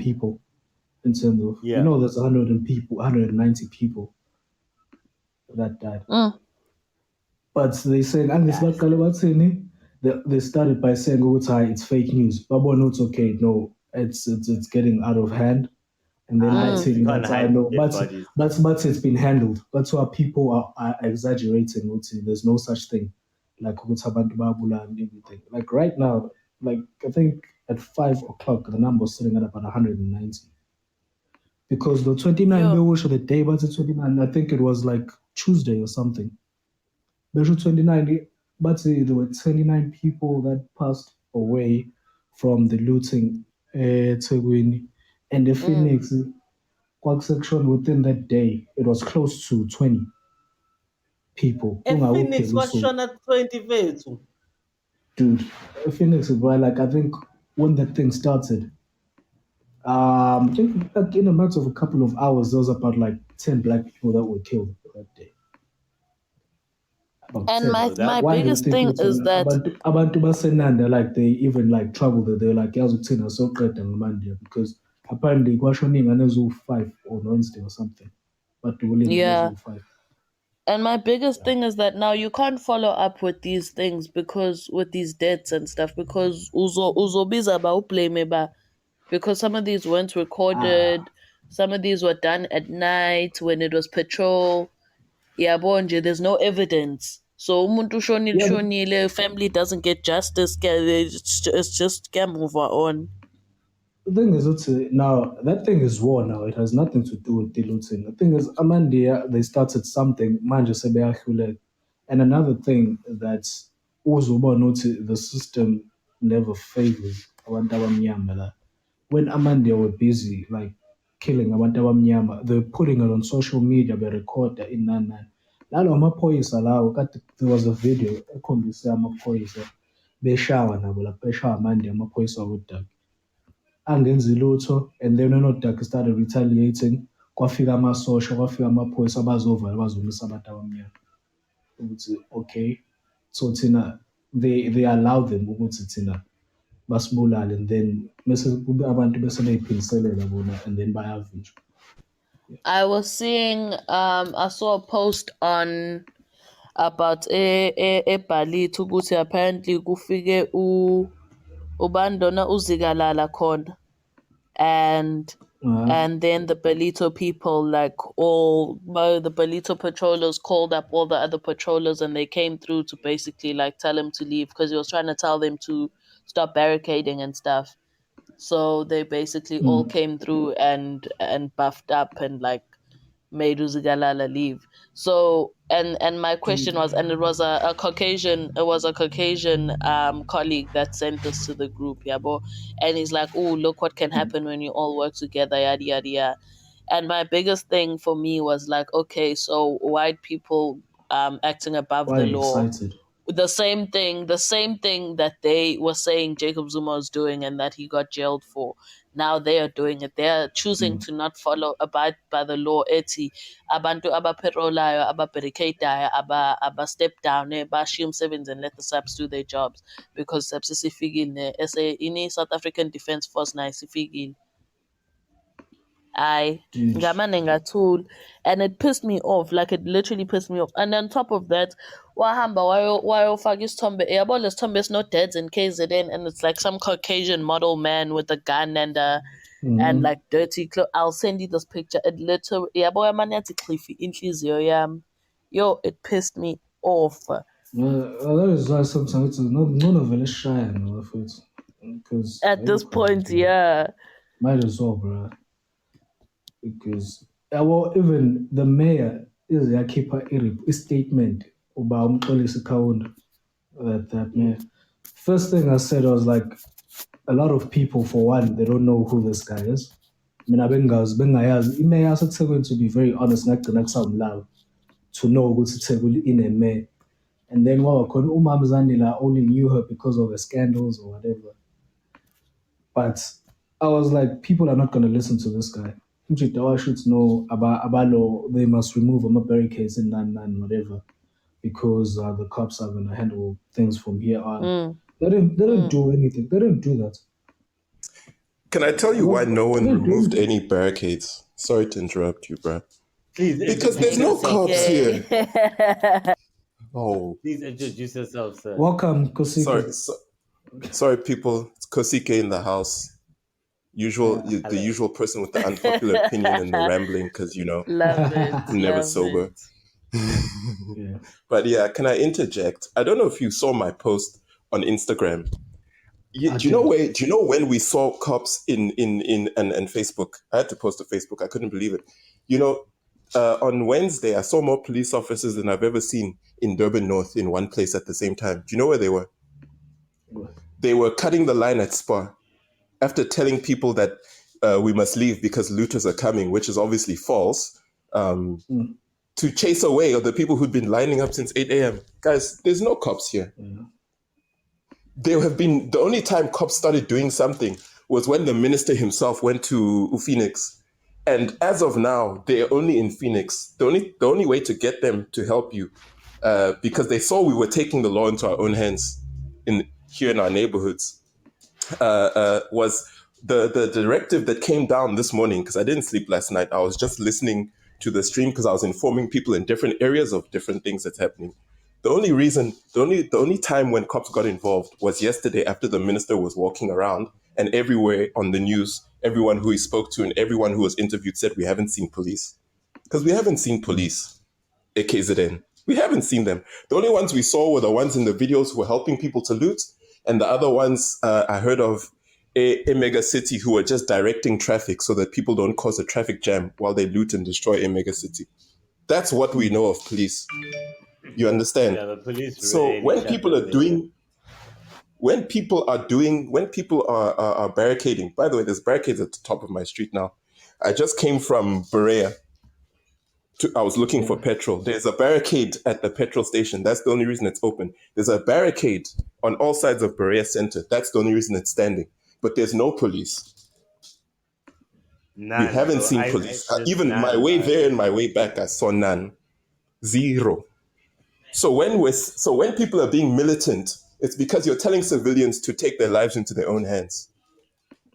people in terms of Yeah. there's 190 people that died. But they said they started by saying it's fake news. But it's okay, no, it's getting out of hand. And then I You think can't that I hide know, dead bodies. but it's been handled. That's why people are exaggerating. There's no such thing like abantu babula and everything. Like right now, like I think at 5 o'clock the number was sitting at about 190. Because the 29 Beowulf the day, but it's 29. I think it was like Tuesday or something. Beowulf 29, but there were 29 people that passed away from the looting Tegwini. And the Phoenix Quark section within that day, it was close to 20 people. And Phoenix was shown at 20 vets. Dude, Phoenix, well, like I think when that thing started, I think like in a matter of a couple of hours, there was about like 10 black people that were killed that day. And my biggest thing is that abantu basenanda, like they even like traveled there. They're like, yazi ukuthina soqeda ngamandla because apparently kwashone iy'ngane eziwu-5 on Wednesday or something, but Yeah. 5. And my biggest thing is that now you can't follow up with these things because with these deaths and stuff because uzobiza blame because some of these weren't recorded, some of these were done at night when it was patrol. Yeah, bonje, there's no evidence. So umuntu shonile, family doesn't get justice. It's just can move on. The thing is, now that thing is war now. It has nothing to do with diluting. The thing is, Amandia, they started something, manje sebeyahluleka. And another thing that uzoba notice the system never favors abantu abamnyama la. When Amandia were busy like killing abantu abamnyama, they were putting it on social media, berecorda in nana. Lalo amaphoyisa lawo, there was a video ekhombise amaphoyisa beshawa nabo la beshawa Amandia amaphoyisa wodaba. Angenzi lutho, and then uNodaka started retaliating. Kwafika amasosha, kwafika amaphoyisa abazovala bazomisa abantu abamnyama. Ukuthi okay, so thina they allow them ukuthi thina basibulale, and then bese kube abantu bese beyiphindiselela bona, and then bayavinjwa. I was seeing I saw a post on about eBalit ukuthi apparently kufike ubandona uzikalala khona and then the Belito people, like the Belito patrollers called up all the other patrollers and they came through to basically like tell him to leave because he was trying to tell them to stop barricading and stuff. So they basically all came through and buffed up and like made Uzigalala leave. So and my question was, and it was a Caucasian colleague that sent this to the group, yabo, and he's like, oh, look what can happen when you all work together, yada yada yada. And my biggest thing for me was like, okay, so white people acting above the law. Excited. The same thing that they were saying Jacob Zuma was doing and that he got jailed for. Now they are doing it. They are choosing to not abide by the law. Eti abantu abaperolayo, ababarricadayo, aba step down, bashium sevens and let the SAPs do their jobs because SAPs isifigile. Ini South African Defence Force na isifigile. Tool, and it pissed me off. Like it literally pissed me off. And on top of that, wahamba wayo fagis tombe eaboles tombes not dead in KZN, and it's like some Caucasian model man with a gun and like dirty clothes. I'll send you this picture. It literally yo, it pissed me off. That is why sometimes it's none of it is shy, because at this point, yeah, might as well, bro. Because even the mayor is keeper a statement about that mayor. First thing I said, I was like, a lot of people, for one, they don't know who this guy is. I mean, it may also going to be very honest, not some love to know what's in a mayor. And then only knew her because of the scandals or whatever. But I was like, people are not going to listen to this guy. I should know about law. They must remove a barricades and whatever, because the cops are going to handle things from here on. They didn't do anything. They didn't do that. Can I tell you why no one removed any barricades? Sorry to interrupt you, bro. Please, because there's no cops here. Oh, please introduce yourself, sir. Welcome, Kosike. Sorry, people. It's Kosike in the house. The usual person with the unpopular opinion and the rambling, because never sober. Yeah. But yeah, can I interject? I don't know if you saw my post on Instagram. Do you know when we saw cops in Facebook? I had to post to Facebook. I couldn't believe it. On Wednesday, I saw more police officers than I've ever seen in Durban North in one place at the same time. Do you know where they were? What? They were cutting the line at Spar after telling people that we must leave because looters are coming, which is obviously false, to chase away the people who'd been lining up since 8 a.m. Guys, there's no cops here. Yeah. There have been, the only time cops started doing something was when the minister himself went to Phoenix. And as of now, they're only in Phoenix. The only way to get them to help you, because they saw we were taking the law into our own hands here in our neighborhoods, was the directive that came down this morning, because I didn't sleep last night, I was just listening to the stream because I was informing people in different areas of different things that's happening. The only time when cops got involved was yesterday after the minister was walking around, and everywhere on the news, everyone who he spoke to and everyone who was interviewed said, we haven't seen police. Because we haven't seen police at KZN. We haven't seen them. The only ones we saw were the ones in the videos who were helping people to loot, and the other ones I heard of a mega city who were just directing traffic so that people don't cause a traffic jam while they loot and destroy a mega city. That's what we know of police. You understand? Yeah, the police. So really when shut people them are down. when people are barricading, by the way, there's barricades at the top of my street now. I just came from Berea. I was looking for petrol. There's a barricade at the petrol station. That's the only reason it's open. There's a barricade on all sides of Berea Center. That's the only reason it's standing. But there's no police. None. We haven't So seen police. there's Even none, my way right? there and my way back, I saw none. Zero. So when people are being militant, it's because you're telling civilians to take their lives into their own hands.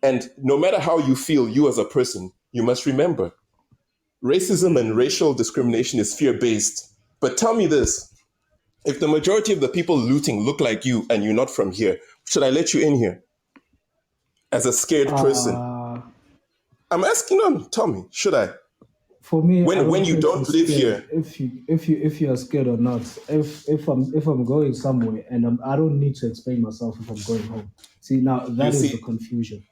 And no matter how you feel, you as a person, you must remember, racism and racial discrimination is fear-based. But tell me this, if the majority of the people looting look like you and you're not from here, should I let you in here as a scared person? I'm asking them, tell me, should I? For me, when you don't live here, if you are scared or not, if I'm going somewhere and I don't need to explain myself if I'm going home. See, now that is the confusion.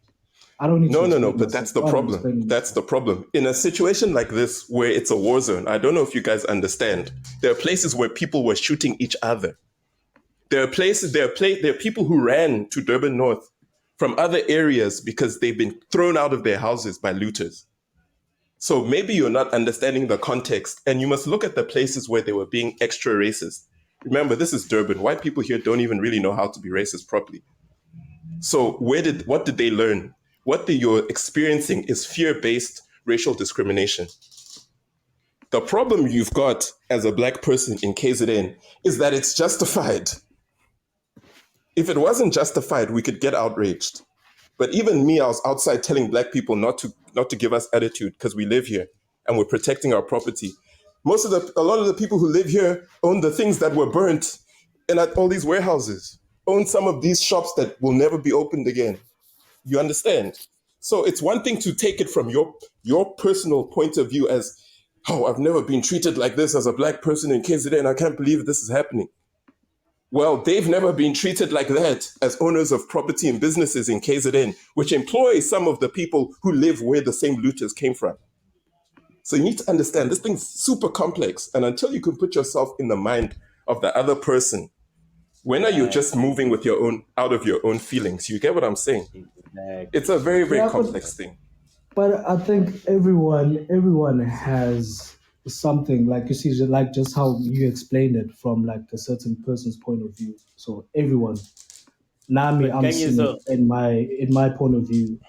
I don't need to explain No, but that's the problem. That's the problem. In a situation like this where it's a war zone, I don't know if you guys understand. There are places where people were shooting each other. There are people who ran to Durban North from other areas because they've been thrown out of their houses by looters. So maybe you're not understanding the context, and you must look at the places where they were being extra racist. Remember, this is Durban. White people here don't even really know how to be racist properly. So what did they learn? What you're experiencing is fear-based racial discrimination. The problem you've got as a black person in KZN is that it's justified. If it wasn't justified, we could get outraged. But even me, I was outside telling black people not to give us attitude because we live here and we're protecting our property. A lot of the people who live here own the things that were burnt and at all these warehouses, own some of these shops that will never be opened again. You understand? So it's one thing to take it from your personal point of view as, oh, I've never been treated like this as a black person in KZN. I can't believe this is happening. Well, they've never been treated like that as owners of property and businesses in KZN, which employ some of the people who live where the same looters came from. So you need to understand this thing's super complex. And until you can put yourself in the mind of the other person, when are you just moving with out of your own feelings? You get what I'm saying? Exactly. It's a very, very complex thing. But I think everyone has something, like you see, like just how you explained it from like a certain person's point of view. So everyone, Nami, I'm seeing it in my point of view,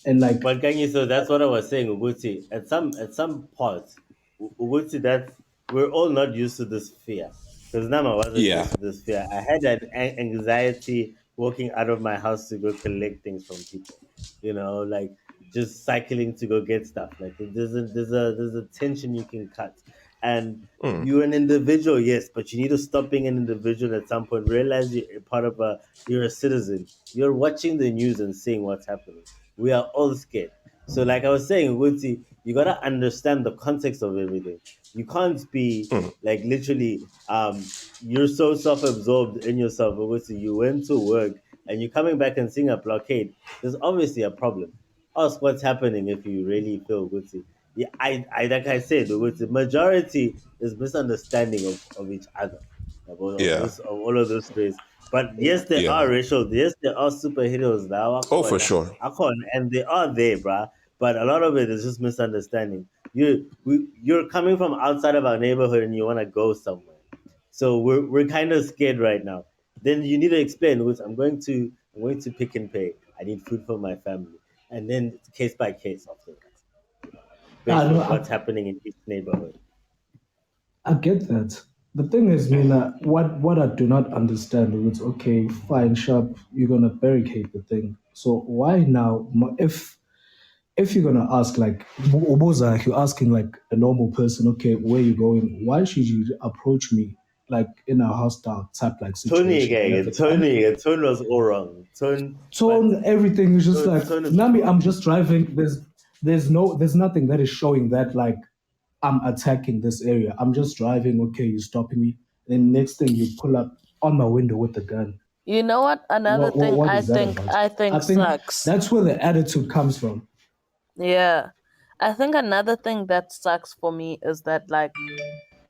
and like. But Kanye, so that's what I was saying, Uguti. At some parts, Uguti, that we're all not used to this fear. Because Nama wasn't used to this fear. I had an anxiety walking out of my house to go collect things from people. You know, like just cycling to go get stuff. Like there's a tension you can cut. And you're an individual, yes, but you need to stop being an individual at some point. Realize you're a citizen. You're watching the news and seeing what's happening. We are all scared. So, like I was saying, Wuti, you gotta understand the context of everything. You can't be like literally, you're so self-absorbed in yourself. Wuti, you went to work and you're coming back and seeing a blockade. There's obviously a problem. Ask what's happening if you really feel Wuti. Yeah, I like I said, the majority is misunderstanding of each other, of all of those ways. But yes, there are racial. Yes, there are superheroes now. Oh, for sure. And they are there, bruh. But a lot of it is just misunderstanding. You're coming from outside of our neighborhood and you want to go somewhere. So we're kind of scared right now. Then you need to explain, which I'm going to Pick and Pay. I need food for my family, and then it's case by case after that. Based on what's happening in each neighborhood. I get that. The thing is, what I do not understand is, okay, fine, sharp, you're gonna barricade the thing, So why now? If you're gonna ask like Oboza, if you're asking like a normal person, okay, where you going? Why should you approach me like in a hostile type like Tony situation? again, Tony was all wrong. Tone, everything is just like Tone is Nami. I'm wrong. just driving. There's nothing that is showing that like I'm attacking this area. I'm just driving. Okay, you're stopping me. Then next thing you pull up on my window with the gun. You know what? Another thing What I is that think about? I I think think sucks. that's where the attitude comes from. Yeah. I think another thing that sucks for me is that like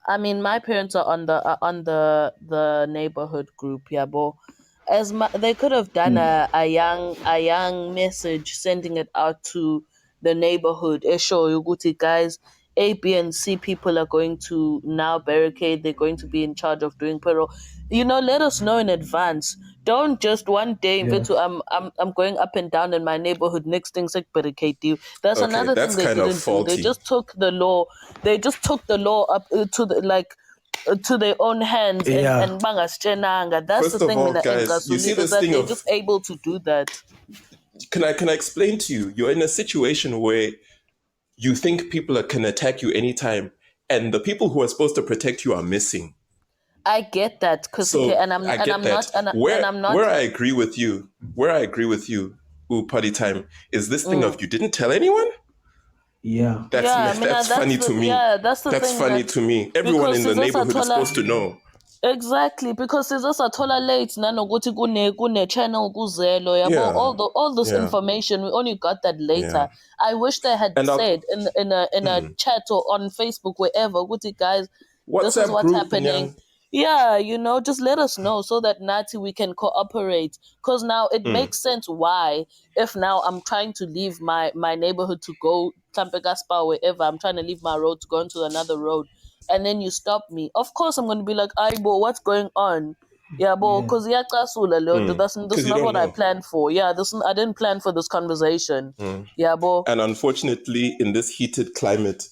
I mean my parents are on the neighborhood group, yeah, but they could have done a young message sending it out to the neighborhood. Esho Yuguti guys, A, B, and C people are going to now barricade. They're going to be in charge of doing payroll. You know, let us know in advance. Don't just one day Yeah. into I'm going up and down in my neighborhood. Next thing's like barricade you. That's Okay, another that's thing they kind of didn't do. They faulty. just took the law. They just took the law up to the like to their own hands Yeah. and bangaschenanga. That's First the of thing, all, mina guys, you see engasuli, is this that thing they're of just able to do that. can I explain to you? You're in a situation where you think people can attack you anytime, and the people who are supposed to protect you are missing. I get that, cause So and I'm I get I'm that. not and I'm not. Where I agree with you, party time, is this thing of you didn't tell anyone? Yeah. That's funny to me. Yeah, that's the That's thing. funny to me. Everyone in the neighborhood is supposed to know. Exactly, because sizosathola late nanokuthi kune channel kuzelo yabo, Yeah. all this Yeah. information we only got that later. Yeah. I wish they had And said in a chat or on Facebook, wherever, ukuthi guys, this is WhatsApp what's group, happening. Yeah, you know, just let us know so that Nati we can cooperate. Because now it makes sense why, if now I'm trying to leave my neighborhood to go Tampegaspa or wherever, I'm trying to leave my road to go into another road, and then you stop me. Of course, I'm going to be like, "Aibo, what's going on?" Yeah, bo, because that's you not don't what I know. planned for. Yeah, I didn't plan for this conversation. Yeah, bo. And unfortunately, in this heated climate,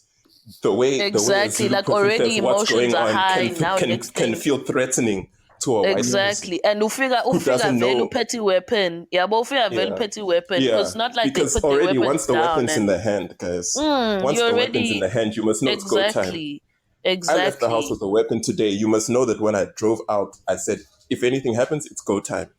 the way Exactly, Zulu like processes already what's going emotions are on high now. Next can thing, feel threatening to a white person exactly, and who doesn't very know. petty weapon. Yeah, but very Yeah. petty weapon. Yeah, It's not like they because put their already weapons once the down weapon's in and the hand, guys, once you're the weapon's in already the hand, you must know it's go time. I left the house exactly. with a weapon today. You must know that when I drove out, I said, if anything happens, it's go time.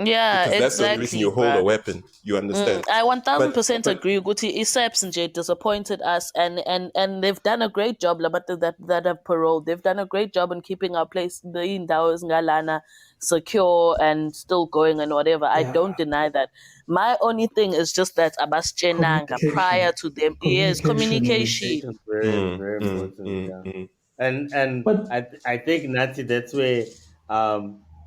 Yeah, Because that's the only reason exactly, you hold a bruh. weapon. You understand? I 1000% But agree. Guti ISAPs and disappointed us, and they've done a great job. But that have paroled, they've done a great job in keeping our place, the Indaos Ngalana, secure and still going and whatever. I don't deny that. My only thing is just that Abaschenanga prior to them, yes, communication. It's very important. Yeah. And But I think Nati, that's where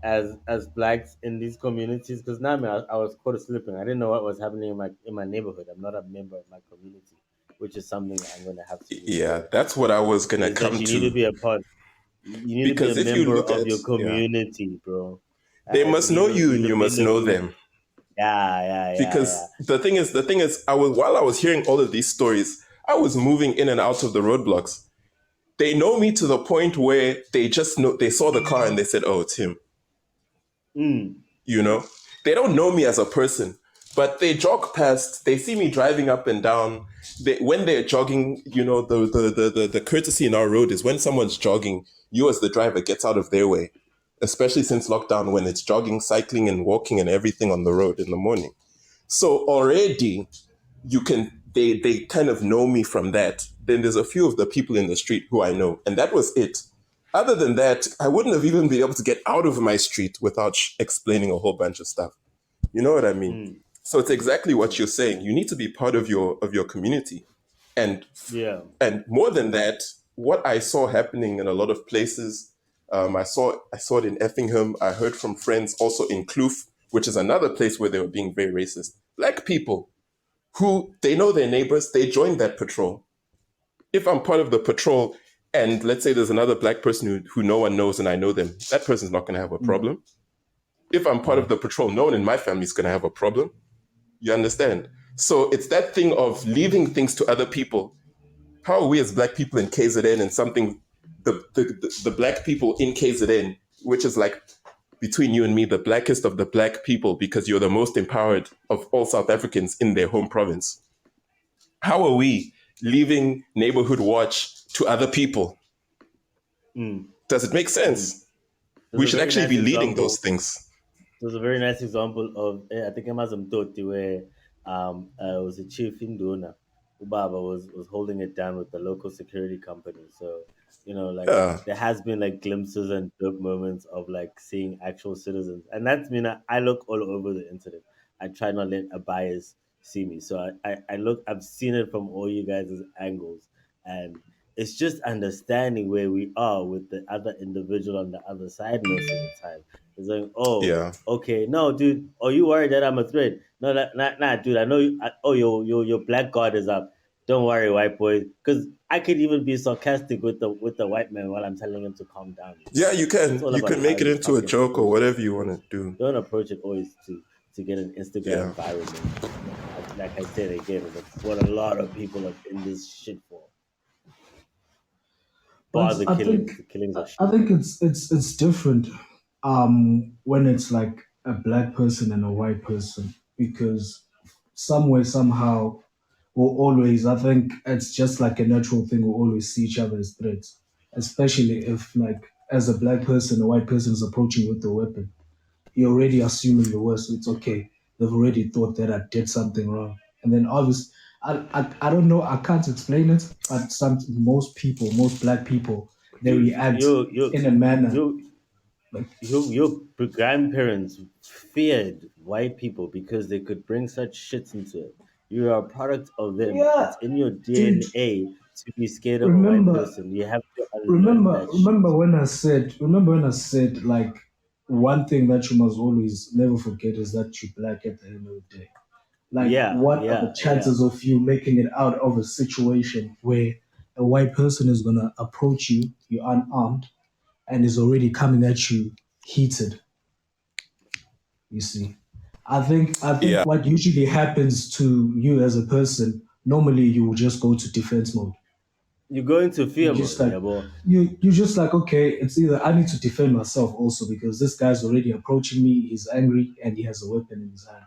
as blacks in these communities, because now I was caught sleeping. I didn't know what was happening in my neighborhood. I'm not a member of my community, which is something I'm going to have to yeah, resolve. that's what I was going to Is that come you need to to. be a part. You need to be a Because if you member look of at, your community, bro. they must know you and you must know them. Yeah. Because the thing is, while I was hearing all of these stories, I was moving in and out of the roadblocks. They know me to the point where they just know, they saw the car and they said, oh, it's him. You know, they don't know me as a person, but they jog past, they see me driving up and down. When they're jogging, you know, the courtesy in our road is when someone's jogging, you as the driver gets out of their way, especially since lockdown, when it's jogging, cycling and walking and everything on the road in the morning. So already they kind of know me from that. Then there's a few of the people in the street who I know, and that was it. Other than that, I wouldn't have even been able to get out of my street without explaining a whole bunch of stuff. You know what I mean? So it's exactly what you're saying. You need to be part of your community. And more than that, what I saw happening in a lot of places, I saw it in Effingham. I heard from friends also in Kloof, which is another place where they were being very racist. Black people who they know their neighbors, they joined that patrol. If I'm part of the patrol and let's say there's another black person who no one knows and I know them, that person's not going to have a problem. If I'm part of the patrol, no one in my family is going to have a problem. You understand? So it's that thing of leaving things to other people. How are we as black people in KZN and something, the black people in KZN, which is like between you and me, the blackest of the black people, because you're the most empowered of all South Africans in their home province. How are we leaving neighborhood watch to other people? Does it make sense? We should actually be leading those things. There's a very nice example of, I think Amazon Toti, where it was a chief in Duna. Ubaba was holding it down with the local security company. So, like there has been like glimpses and dope moments of like seeing actual citizens. And that's I look all over the internet. I try not let a bias see me. So I look, I've seen it from all you guys' angles. And it's just understanding where we are with the other individual on the other side most of the time. It's like, okay, no, dude, are you worried that I'm a threat? No, nah, dude, I know you. Your black guard is up. Don't worry, white boy, because I could even be sarcastic with the white man while I'm telling him to calm down. Yeah, you can. You can make it into a joke or whatever you want to do. Don't approach it always to get an Instagram environment. Like I said again, that's what a lot of people are in this shit for. But I think it's different when it's like a black person and a white person, because somewhere somehow or always, I think it's just like a natural thing. We'll always see each other as threats, especially if like as a black person, a white person is approaching you with a weapon. You're already assuming the worst. So it's okay. They've already thought that I did something wrong, and then obviously, I don't know. I can't explain it, but most black people, they react in a manner. Your grandparents feared white people because they could bring such shit into it. You are a product of them. Yeah, it's in your DNA to be scared of a white person. You have to remember when I said like one thing that you must always never forget is that you're black at the end of the day. Like, what are the chances of you making it out of a situation where a white person is gonna approach you, you're unarmed, and is already coming at you heated? You see, I think what usually happens to you as a person, normally you will just go to defense mode. You go into fear mode. You're just like, okay, it's either I need to defend myself also because this guy's already approaching me, he's angry, and he has a weapon in his hand.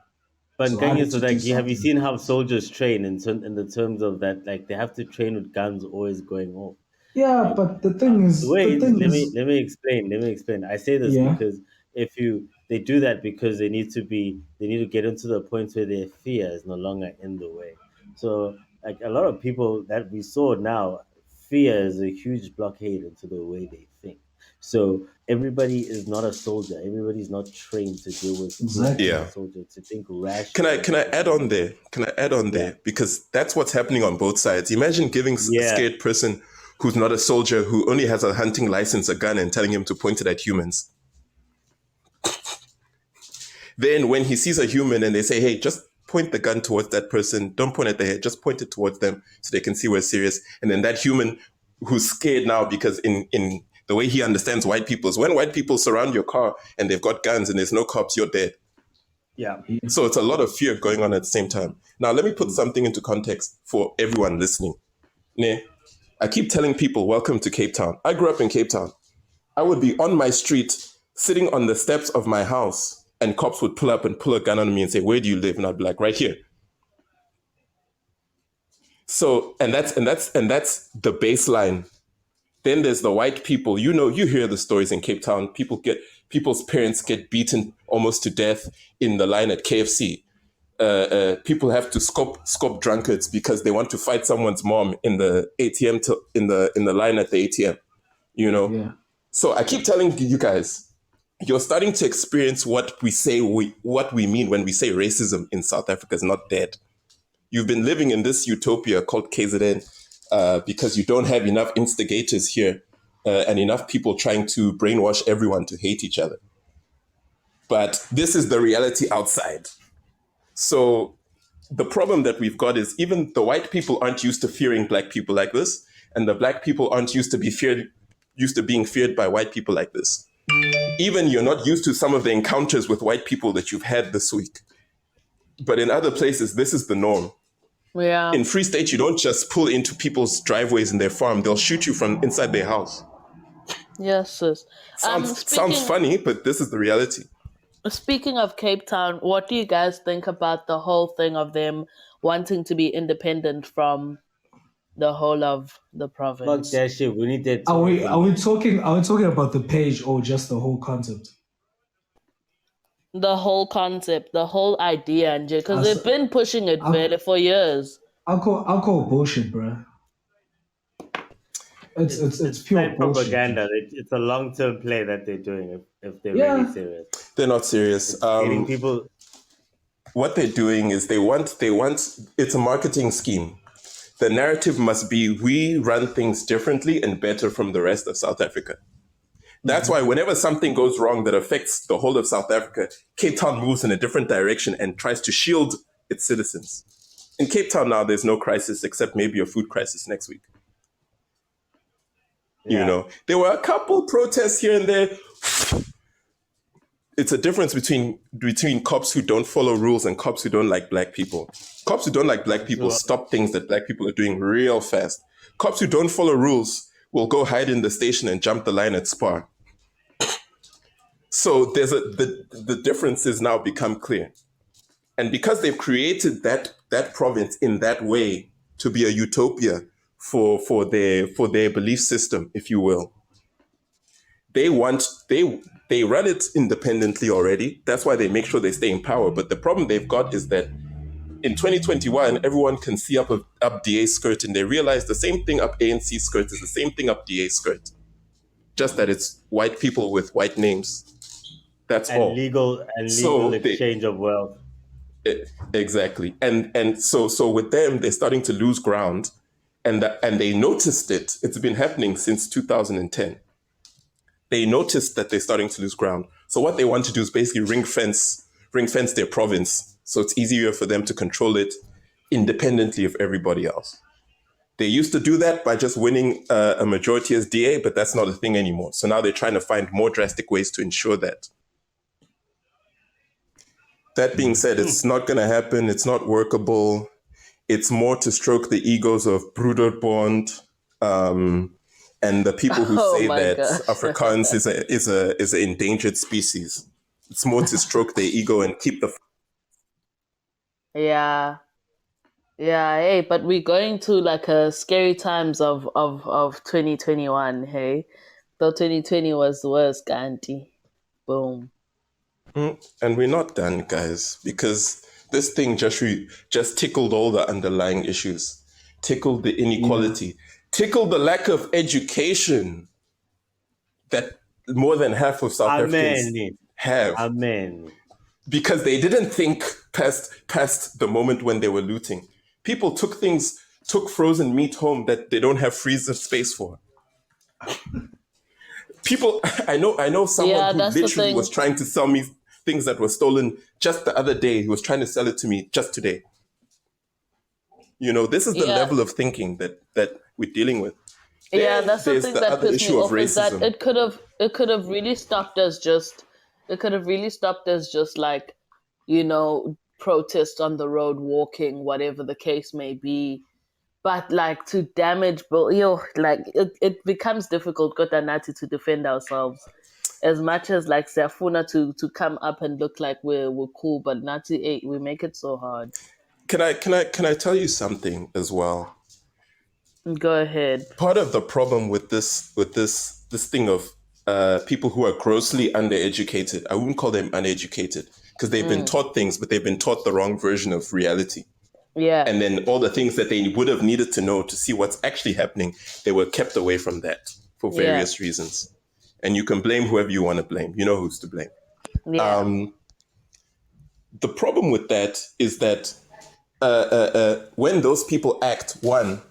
But have you seen how soldiers train in the terms of that? Like they have to train with guns always going off. Yeah, like, but the thing is, let me explain. I say this because they do that because they need to get into the point where their fear is no longer in the way. So like a lot of people that we saw now, fear is a huge blockade into the way they think. So everybody is not a soldier. Everybody's not trained to deal with a soldier, to think rationally. Can I add on there? There? Because that's what's happening on both sides. Imagine giving a scared person who's not a soldier, who only has a hunting license, a gun, and telling him to point it at humans. Then when he sees a human and they say, hey, just point the gun towards that person, don't point at the head, just point it towards them so they can see we're serious. And then that human who's scared now because in the way he understands white people is when white people surround your car and they've got guns and there's no cops, you're dead. Yeah. So it's a lot of fear going on at the same time. Now, let me put something into context for everyone listening. I keep telling people, welcome to Cape Town. I grew up in Cape Town. I would be on my street, sitting on the steps of my house, and cops would pull up and pull a gun on me and say, where do you live? And I'd be like, right here. So, and that's the baseline. Then there's the white people. You hear the stories in Cape Town. People's parents get beaten almost to death in the line at KFC. People have to scope drunkards because they want to fight someone's mom in the ATM in the line at the ATM. Yeah. So I keep telling you guys, you're starting to experience what we mean when we say racism in South Africa is not dead. You've been living in this utopia called KZN because you don't have enough instigators here and enough people trying to brainwash everyone to hate each other. But this is the reality outside. So the problem that we've got is even the white people aren't used to fearing black people like this, and the black people aren't used to being feared by white people like this. Even you're not used to some of the encounters with white people that you've had this week. But in other places, this is the norm. Yeah. In Free State, you don't just pull into people's driveways in their farm. They'll shoot you from inside their house. Yes, sis. Sounds funny, but this is the reality. Speaking of Cape Town, what do you guys think about the whole thing of them wanting to be independent from the whole of the Fuck province? that shit. We need that. Are we talking about the page or just the whole concept? The whole concept, the whole idea, and because they've been pushing it for years. I'll call bullshit, bro. It's pure bullshit. Propaganda. It's a long-term play that they're doing if they're really serious. They're not serious. Getting people. What they're doing is they want. It's a marketing scheme. The narrative must be we run things differently and better from the rest of South Africa. That's why whenever something goes wrong that affects the whole of South Africa, Cape Town moves in a different direction and tries to shield its citizens. In Cape Town now, there's no crisis except maybe a food crisis next week. Yeah. You know, there were a couple protests here and there. It's a difference between cops who don't follow rules and cops who don't like black people. Cops who don't like black people stop things that black people are doing real fast. Cops who don't follow rules will go hide in the station and jump the line at Spar. So there's the difference has now become clear. And because they've created that province in that way to be a utopia for their belief system, if you will, they run it independently already. That's why they make sure they stay in power. But the problem they've got is that in 2021, everyone can see up DA's skirt, and they realize the same thing up ANC skirt is the same thing up DA skirt. Just that it's white people with white names. That's all. Legal exchange of wealth. Exactly. And so with them, they're starting to lose ground, and they noticed it. It's been happening since 2010. They noticed that they're starting to lose ground. So what they want to do is basically ring fence their province, so it's easier for them to control it independently of everybody else. They used to do that by just winning a majority as DA, but that's not a thing anymore. So now they're trying to find more drastic ways to ensure that. That being said, it's not going to happen. It's not workable. It's more to stroke the egos of Broederbond, and the people who say that Afrikaans is an endangered species. It's more to stroke their ego and keep the. Yeah. Hey, but we're going to like a scary times of 2021. Hey, though 2020 was the worst, Ganti. Boom. And we're not done, guys, because this thing just tickled all the underlying issues, tickled the inequality, tickled the lack of education that more than half of South Africans have. Amen. Because they didn't think past the moment when they were looting. People took frozen meat home that they don't have freezer space for. People, I know someone who literally was trying to sell me things that were stolen just the other day. He was trying to sell it to me just today. You know, this is the level of thinking that we're dealing with. Yeah, that's the thing that pissed me off is that it could have really stopped us just like, you know, protest on the road, walking, whatever the case may be. But like to damage, like it becomes difficult, Kotanati, to defend ourselves. As much as like Safuna to come up and look like we're cool, but Nati, we make it so hard. Can I tell you something as well? Go ahead. Part of the problem with this thing of people who are grossly undereducated, I wouldn't call them uneducated because they've been taught things, but they've been taught the wrong version of reality. Yeah. And then all the things that they would have needed to know to see what's actually happening, they were kept away from that for various reasons. And you can blame whoever you want to blame. You know who's to blame. Yeah. The problem with that is that when those people act, one,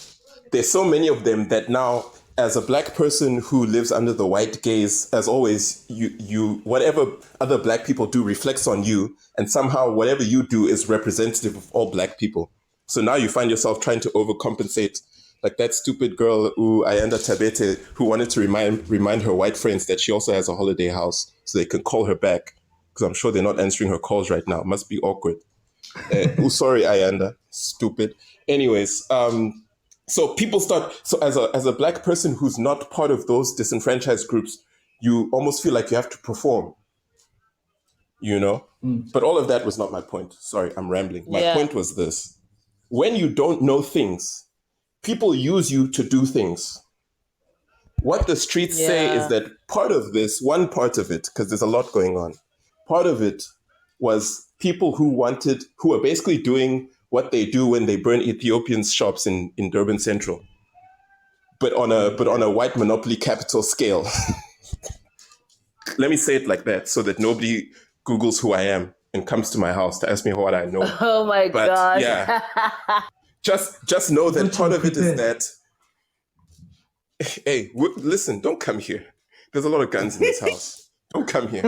there's so many of them that now, as a black person who lives under the white gaze, as always, you whatever other black people do reflects on you, and somehow whatever you do is representative of all black people. So now you find yourself trying to overcompensate, like that stupid girl, Ayanda Tabete, who wanted to remind her white friends that she also has a holiday house so they can call her back, because I'm sure they're not answering her calls right now. It must be awkward. Sorry, Ayanda. Stupid. Anyways, So people start. So as a black person who's not part of those disenfranchised groups, you almost feel like you have to perform. But all of that was not my point. Sorry, I'm rambling. My point was this: when you don't know things, people use you to do things. What the streets say is that one part of it, because there's a lot going on, part of it was people who are basically doing what they do when they burn Ethiopians' shops in Durban Central, but on a white monopoly capital scale. Let me say it like that so that nobody Googles who I am and comes to my house to ask me what I know. Oh my God. Yeah. Just know that part of it is that, hey, listen, don't come here. There's a lot of guns in this house. Don't come here.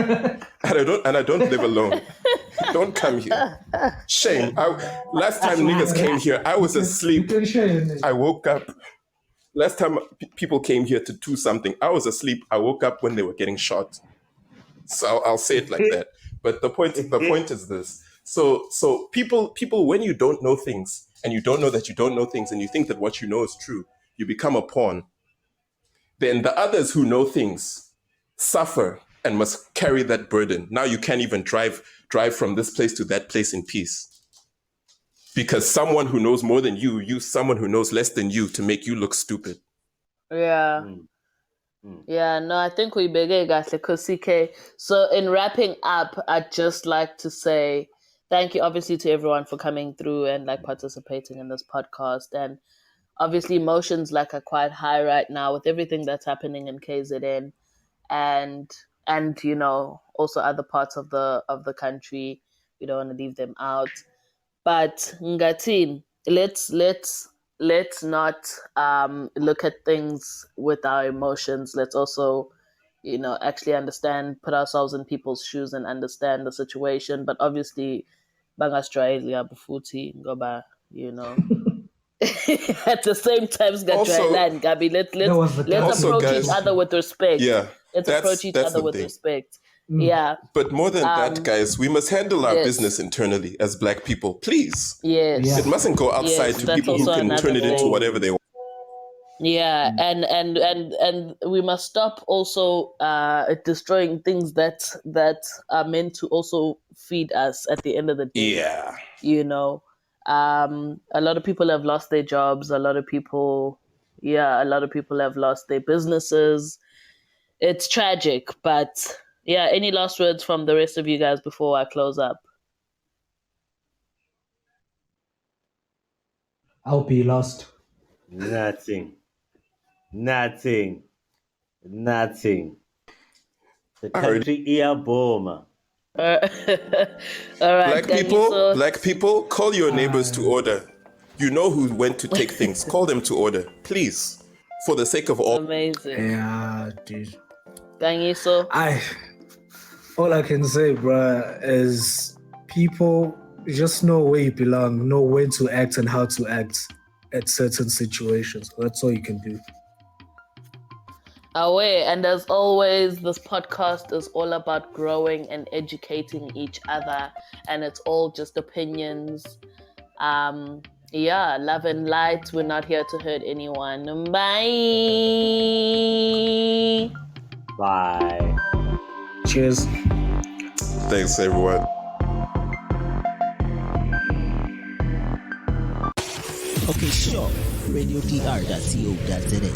And I don't live alone. Don't come here. Shame. Last time niggas came here, I was asleep. I woke up. Last time people came here to do something, I was asleep. I woke up when they were getting shot. So I'll say it like that. But the point is this. So people, when you don't know things and you don't know that you don't know things and you think that what you know is true, you become a pawn. Then the others who know things suffer and must carry that burden. Now you can't even drive from this place to that place in peace. Because someone who knows more than you used someone who knows less than you to make you look stupid. Yeah. Yeah, no, I think we begin, guys, because CK. So in wrapping up, I'd just like to say thank you, obviously, to everyone for coming through and like participating in this podcast. And obviously, emotions like are quite high right now with everything that's happening in KZN, and also other parts of the country. We don't want to leave them out. But Ngatin, let's not look at things with our emotions. Let's also, actually understand, put ourselves in people's shoes and understand the situation. But obviously, Bangastralia Bufuti Ngoba, at the same time, Gabi, let's approach guys, each other with respect. Yeah, let's approach each other with respect. Yeah. But more than that, guys, we must handle our business internally as Black people, please. Yes. It mustn't go outside to people who can turn it into whatever they want. Yeah, and we must stop also destroying things that are meant to also feed us at the end of the day. Yeah. A lot of people have lost their jobs. A lot of people have lost their businesses. It's tragic, but yeah, any last words from the rest of you guys before I close up? I'll be lost. Nothing. The country here, boom. All right, Black people, call your neighbors to order. You know who went to take things. Call them to order, please, for the sake of all. Amazing. Yeah, dude. Gangiso. All I can say, bruh, is people just know where you belong, know when to act and how to act at certain situations. That's all you can do. Away, and as always, this podcast is all about growing and educating each other, and it's all just opinions. Love and light. We're not here to hurt anyone. Bye. Bye. Cheers. Thanks, everyone. Okay, sure. RadioDR.co.za.